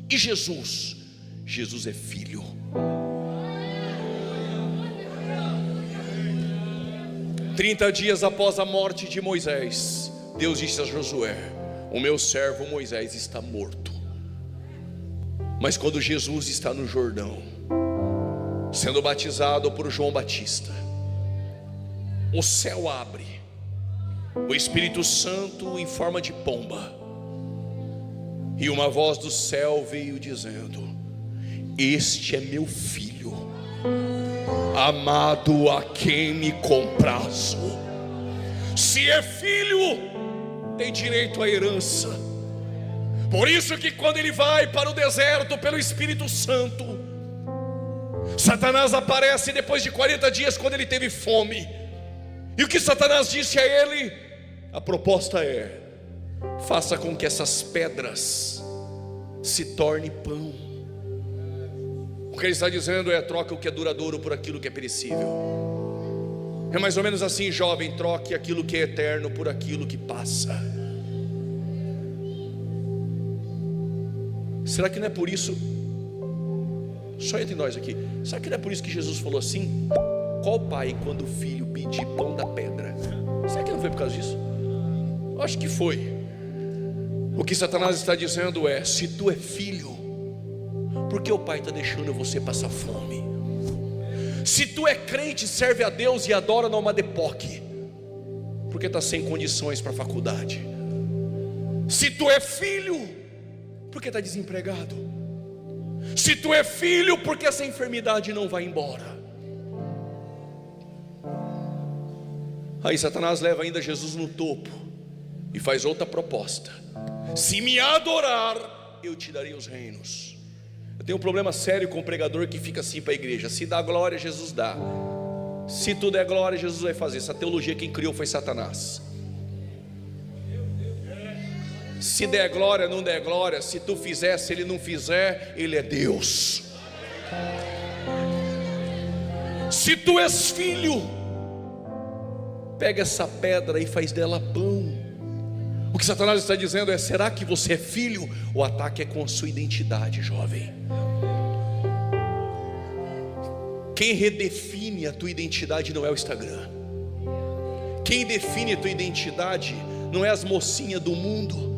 e Jesus é filho. Trinta dias após a morte de Moisés, Deus disse a Josué: o meu servo Moisés está morto. Mas quando Jesus está no Jordão, sendo batizado por João Batista, o céu abre, o Espírito Santo em forma de pomba, e uma voz do céu veio dizendo: este é meu filho amado, a quem me comprazo. Se é filho, tem direito à herança, Por isso que quando ele vai para o deserto pelo Espírito Santo, Satanás aparece depois de 40 dias, quando ele teve fome. E o que Satanás disse a ele? A proposta é: faça com que essas pedras se tornem pão. O que ele está dizendo é: troque o que é duradouro por aquilo que é perecível. É mais ou menos assim, jovem: troque aquilo que é eterno por aquilo que passa. Será que não é por isso? Só entre nós aqui. Será que não é por isso que Jesus falou assim: qual pai, quando o filho pedir pão da pedra? Será que não foi por causa disso? Eu acho que foi. O que Satanás está dizendo é: se tu é filho, por que o pai está deixando você passar fome? Se tu é crente, serve a Deus e adora no Madepoque, por que está sem condições para a faculdade? Se tu é filho, por que está desempregado? Se tu é filho, por que essa enfermidade não vai embora? Aí Satanás leva ainda Jesus no topo e faz outra proposta: se me adorar, eu te darei os reinos. Eu tenho um problema sério com o pregador que fica assim para a igreja: se dá glória, Jesus dá. Se tu der glória, Jesus vai fazer. Essa teologia quem criou foi Satanás. Se der glória, não der glória, se tu fizer, se ele não fizer, ele é Deus. Se tu és filho, pega essa pedra e faz dela pão. O que Satanás está dizendo é: será que você é filho? O ataque é com a sua identidade, jovem. Quem redefine a tua identidade não é o Instagram. Quem define a tua identidade não é as mocinhas do mundo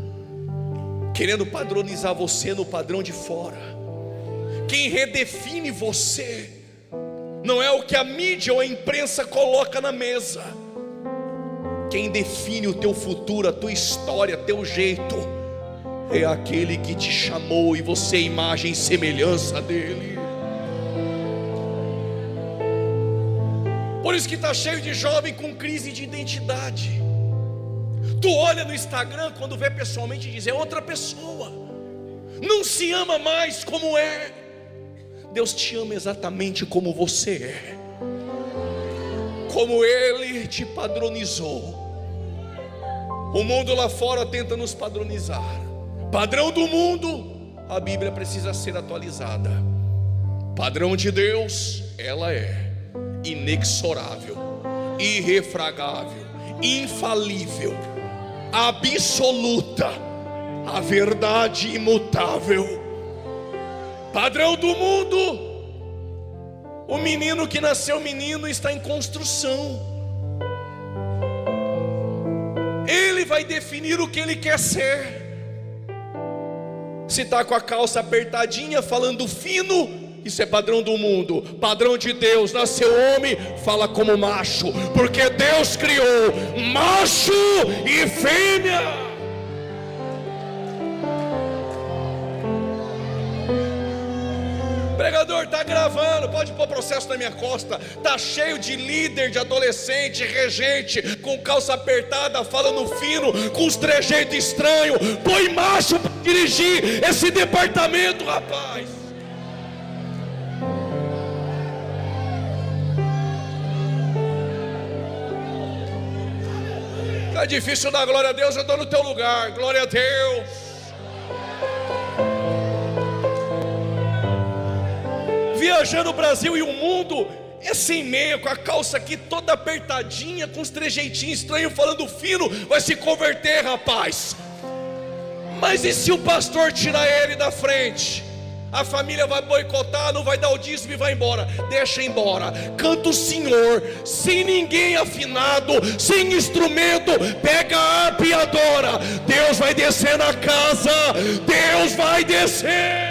querendo padronizar você no padrão de fora. Quem redefine você não é o que a mídia ou a imprensa coloca na mesa. Quem define o teu futuro, a tua história, teu jeito, é aquele que te chamou e você é imagem e semelhança dele. Por isso que está cheio de jovem com crise de identidade. Tu olha no Instagram, quando vê pessoalmente, diz: é outra pessoa. Não se ama mais como é. Deus te ama exatamente como você é, como Ele te padronizou. O mundo lá fora tenta nos padronizar. Padrão do mundo, a Bíblia precisa ser atualizada. Padrão de Deus, ela é inexorável, irrefragável, infalível, absoluta, a verdade imutável. Padrão do mundo, o menino que nasceu menino está em construção. Ele vai definir o que ele quer ser. Se está com a calça apertadinha, falando fino, isso é padrão do mundo. Padrão de Deus: nasceu homem, fala como macho, porque Deus criou macho e fêmea. Pregador, está gravando, pode pôr processo na minha costa. Está cheio de líder, de adolescente, regente, com calça apertada, falando fino, com os trejeitos estranhos. Põe macho para dirigir esse departamento, rapaz. Está difícil dar glória a Deus, eu estou no teu lugar. Glória a Deus. Viajando o Brasil e o mundo, é sem meia, com a calça aqui toda apertadinha, com os trejeitinhos estranhos, falando fino, vai se converter, rapaz. Mas e se o pastor tirar ele da frente? A família vai boicotar, não vai dar o dízimo e vai embora. Deixa embora, canta o Senhor, sem ninguém afinado, sem instrumento, pega a harpa e adora. Deus vai descer na casa, Deus vai descer.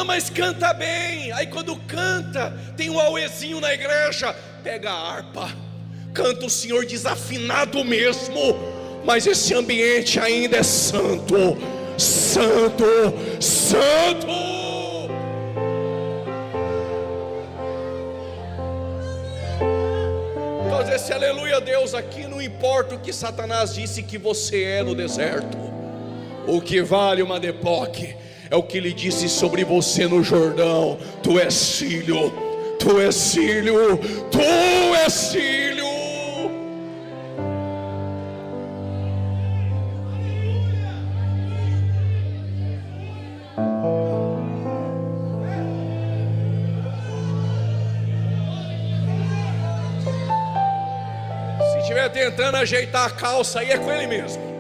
Não, mas canta bem. Aí quando canta, tem um auezinho na igreja, pega a harpa. canta o Senhor desafinado mesmo, mas esse ambiente ainda é santo, santo, santo. Fazer esse aleluia a Deus aqui, não importa o que Satanás disse que você é no deserto. O que vale uma depoque é o que ele disse sobre você no Jordão: tu és filho, tu és filho, tu és filho. Se estiver tentando ajeitar a calça, aí é com ele mesmo.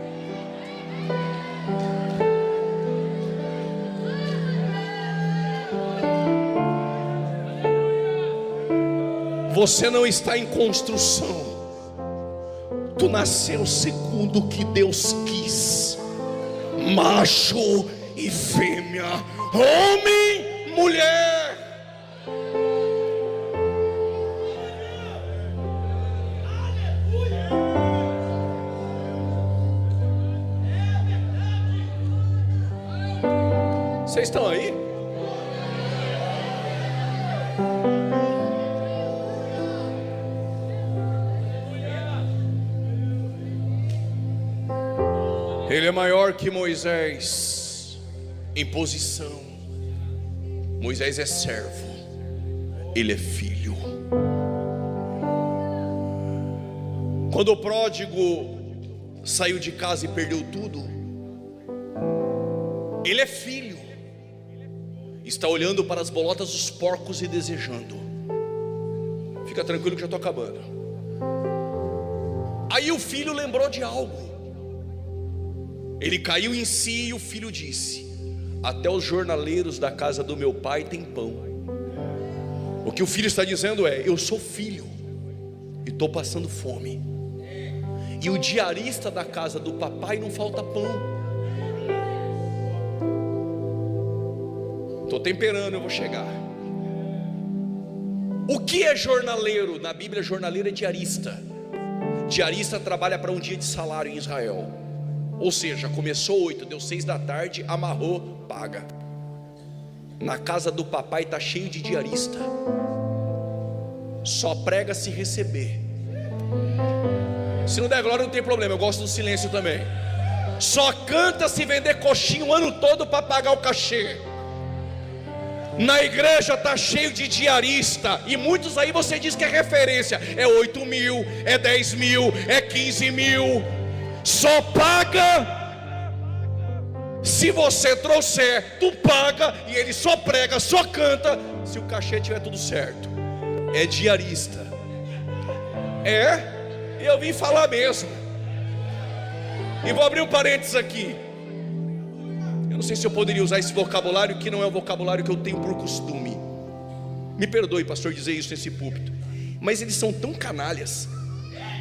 Você não está em construção. Tu nasceu segundo o que Deus quis. Macho e fêmea, homem, mulher. Vocês estão aí? Ele é maior que Moisés em posição. Moisés é servo, ele é filho. Quando o pródigo saiu de casa e perdeu tudo, ele é filho. Está olhando para as bolotas dos porcos e desejando. Fica tranquilo que já estou acabando. Aí o filho lembrou de algo. Ele caiu em si e o filho disse: até os jornaleiros da casa do meu pai têm pão. O que o filho está dizendo é: eu sou filho e estou passando fome, e o diarista da casa do papai não falta pão. Estou temperando, eu vou chegar. O que é jornaleiro? Na Bíblia, jornaleiro é diarista. Diarista trabalha para um dia de salário em Israel. Ou seja, começou 8, deu 6 da tarde, amarrou, paga. Na casa do papai está cheio de diarista. Só prega se receber. Se não der glória não tem problema, eu gosto do silêncio também. Só canta se vender coxinha o ano todo para pagar o cachê. Na igreja está cheio de diarista. E muitos aí você diz que é referência. É 8 mil, é 10 mil, é 15 mil. Só paga se você trouxer. Tu paga e ele só prega, só canta se o cachê tiver tudo certo. É diarista. Eu vim falar mesmo. E vou abrir um parênteses aqui. Eu não sei se eu poderia usar esse vocabulário, que não é o vocabulário que eu tenho por costume. Me perdoe, pastor, dizer isso nesse púlpito, mas eles são tão canalhas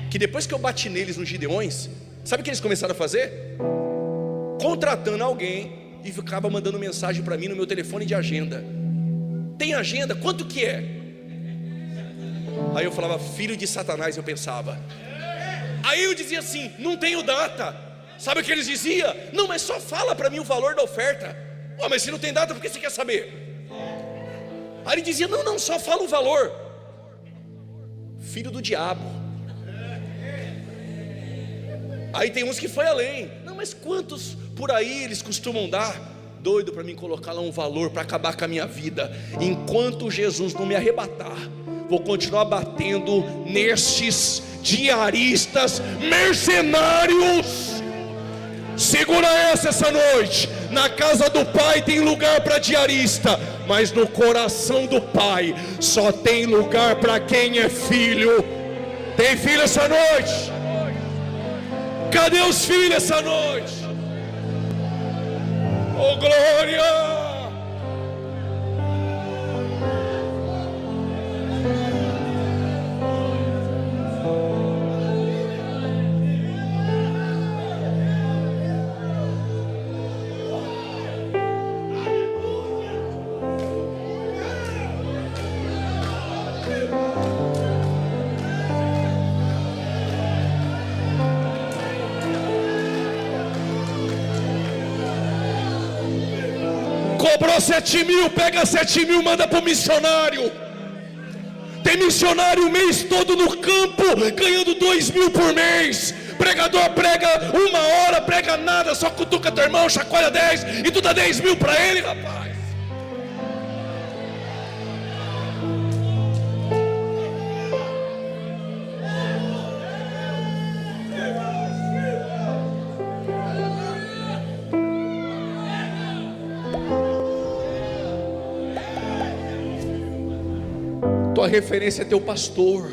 que depois que eu bati neles nos Gideões, sabe o que eles começaram a fazer? Contratando alguém e ficava mandando mensagem para mim no meu telefone de agenda. Tem agenda? Quanto que é? Aí eu falava: filho de Satanás, eu pensava. Aí eu dizia assim: não tenho data. Sabe o que eles diziam? Não, mas só fala para mim o valor da oferta. Oh, mas se não tem data, por que você quer saber? Aí ele dizia: não, só fala o valor. Filho do diabo. Aí tem uns que foi além. Não, mas quantos por aí eles costumam dar? Doido para mim colocar lá um valor para acabar com a minha vida. Enquanto Jesus não me arrebatar, vou continuar batendo nestes diaristas mercenários. Segura essa noite. Na casa do Pai tem lugar para diarista, mas no coração do Pai só tem lugar para quem é filho. Tem filho essa noite? Cadê os filhos essa noite? Oh, glória! Cobrou 7.000, pega 7.000, manda para o missionário. Tem missionário o mês todo no campo, ganhando 2.000 por mês. Pregador prega 1 hora, prega nada, só cutuca teu irmão, chacoalha 10 e tu dá 10.000 para ele, rapaz. Tua referência é teu pastor.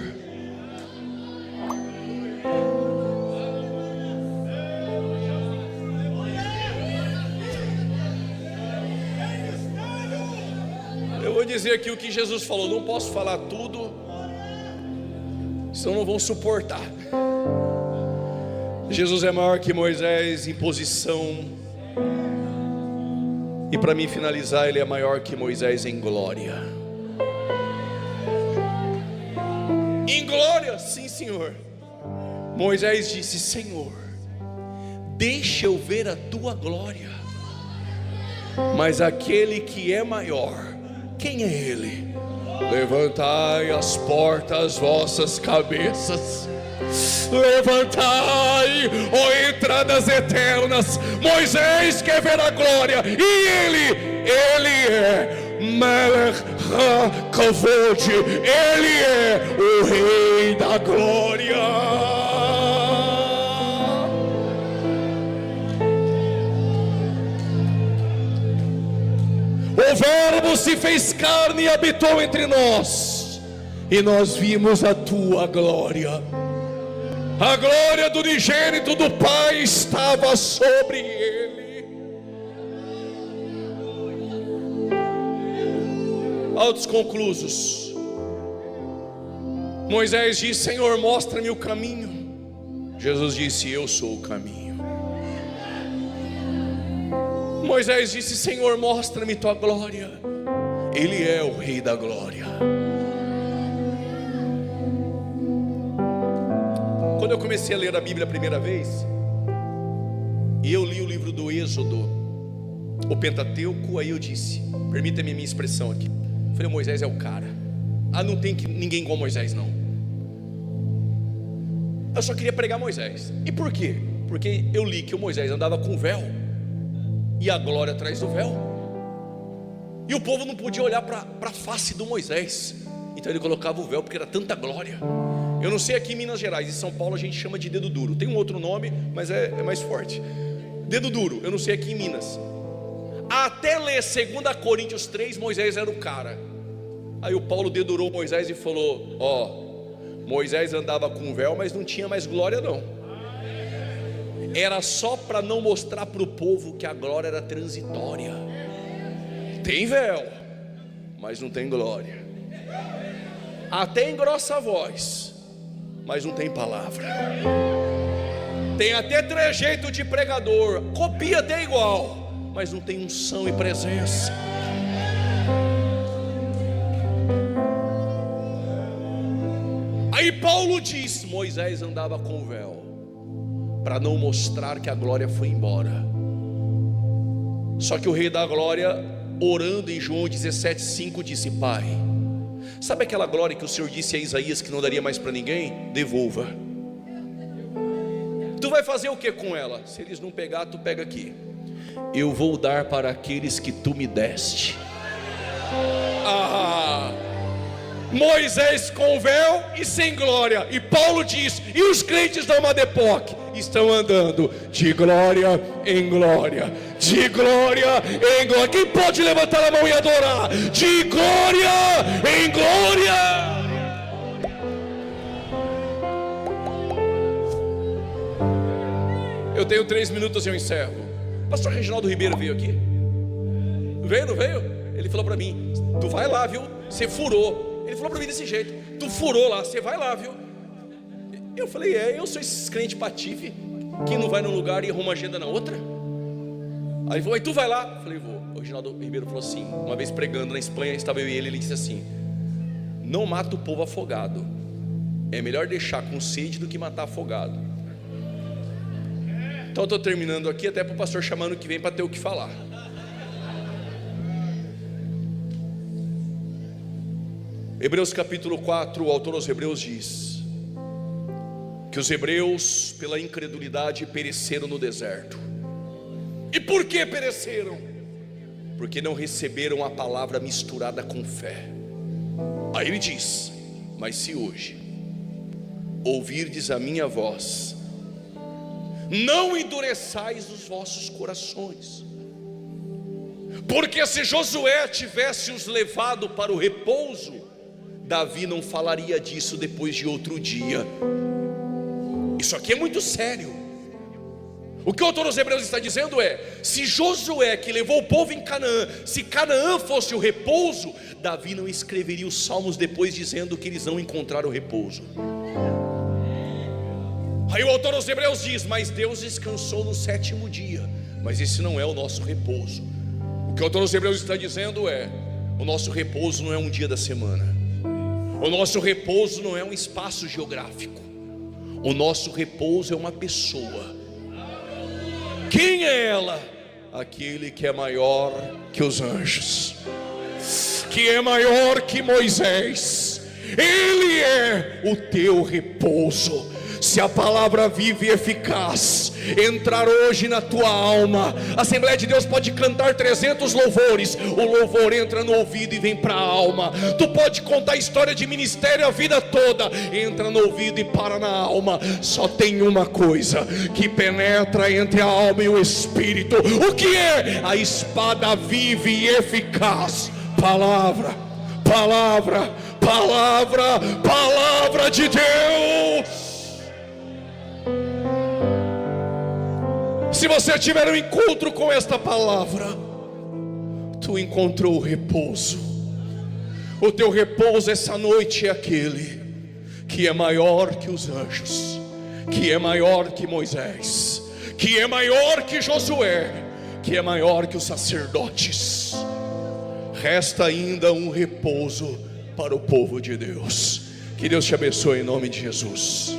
Eu vou dizer aqui o que Jesus falou. Não posso falar tudo, senão não vão suportar. Jesus é maior que Moisés em posição, e para mim finalizar, ele é maior que Moisés em glória. Em glória, sim, Senhor. Moisés disse: Senhor, deixa eu ver a tua glória. Mas aquele que é maior, quem é ele? Levantai as portas vossas cabeças, levantai, ó entradas eternas. Moisés quer ver a glória, e ele é Melech HaKavod, ele é o Rei da Glória. O Verbo se fez carne e habitou entre nós, e nós vimos a tua glória. A glória do unigênito do Pai estava sobre ele. Autos conclusos. Moisés disse: Senhor, mostra-me o caminho. Jesus disse: eu sou o caminho. Moisés disse: Senhor, mostra-me tua glória. Ele é o Rei da Glória. Quando eu comecei a ler a Bíblia a primeira vez, e eu li o livro do Êxodo, o Pentateuco, aí eu disse, permita-me a minha expressão aqui, eu falei: Moisés é o cara. Não tem ninguém igual Moisés, não. Eu só queria pregar Moisés. E por quê? Porque eu li que o Moisés andava com véu, e a glória atrás do véu, e o povo não podia olhar para a face do Moisés, então ele colocava o véu, porque era tanta glória. Eu não sei aqui em Minas Gerais, em São Paulo a gente chama de dedo duro, tem um outro nome, mas é mais forte. Dedo duro, eu não sei aqui em Minas. Até ler 2 Coríntios 3, Moisés era o cara. Aí o Paulo dedurou Moisés e falou: Moisés andava com véu, mas não tinha mais glória não. Era só para não mostrar para o povo que a glória era transitória. Tem véu, mas não tem glória. Até engrossa a voz, mas não tem palavra. Tem até trejeito de pregador, copia até igual, mas não tem unção e presença. Aí Paulo diz: Moisés andava com véu, para não mostrar que a glória foi embora. Só que o Rei da Glória, orando em João 17,5, disse: Pai, sabe aquela glória que o Senhor disse a Isaías que não daria mais para ninguém? Devolva. Tu vai fazer o que com ela? Se eles não pegar, tu pega aqui. Eu vou dar para aqueles que tu me deste. Moisés com véu e sem glória. E Paulo diz: e os crentes da Madepoc estão andando de glória em glória, de glória em glória. Quem pode levantar a mão e adorar? De glória em glória. Eu tenho 3 minutos e eu encerro. Pastor Reginaldo Ribeiro veio aqui. Veio, não veio? Ele falou para mim: tu vai lá, viu? Você furou. Ele falou para mim desse jeito: tu furou lá, você vai lá, viu? Eu falei: eu sou esse crente patife que não vai num lugar e arruma agenda na outra. Aí ele falou: e tu vai lá? Eu falei: vou. O Reginaldo Ribeiro falou assim, uma vez pregando na Espanha, estava eu e ele disse assim: não mata o povo afogado, é melhor deixar com sede do que matar afogado. Então eu estou terminando aqui, até para o pastor chamando que vem para ter o que falar. Hebreus capítulo 4, o autor aos Hebreus diz que os hebreus, pela incredulidade, pereceram no deserto. E por que pereceram? Porque não receberam a palavra misturada com fé. Aí ele diz: mas se hoje ouvirdes a minha voz, não endureçais os vossos corações. Porque se Josué tivesse os levado para o repouso, Davi não falaria disso depois de outro dia. Isso aqui é muito sério. O que o autor dos Hebreus está dizendo é: se Josué, que levou o povo em Canaã, se Canaã fosse o repouso, Davi não escreveria os salmos depois dizendo que eles não encontraram repouso. Aí o autor dos Hebreus diz: mas Deus descansou no sétimo dia. Mas esse não é o nosso repouso. O que o autor dos Hebreus está dizendo é: o nosso repouso não é um dia da semana. O nosso repouso não é um espaço geográfico. O nosso repouso é uma pessoa. Quem é ela? Aquele que é maior que os anjos, que é maior que Moisés. Ele é o teu repouso. Se a palavra viva e eficaz entrar hoje na tua alma, a Assembleia de Deus pode cantar 300 louvores, o louvor entra no ouvido e vem para a alma. Tu pode contar a história de ministério a vida toda, entra no ouvido e para na alma. Só tem uma coisa que penetra entre a alma e o espírito. O que é? A espada viva e eficaz. Palavra, palavra, palavra, palavra de Deus. Se você tiver um encontro com esta palavra, tu encontrou o repouso. O teu repouso essa noite é aquele que é maior que os anjos, que é maior que Moisés, que é maior que Josué, que é maior que os sacerdotes. Resta ainda um repouso para o povo de Deus. Que Deus te abençoe em nome de Jesus.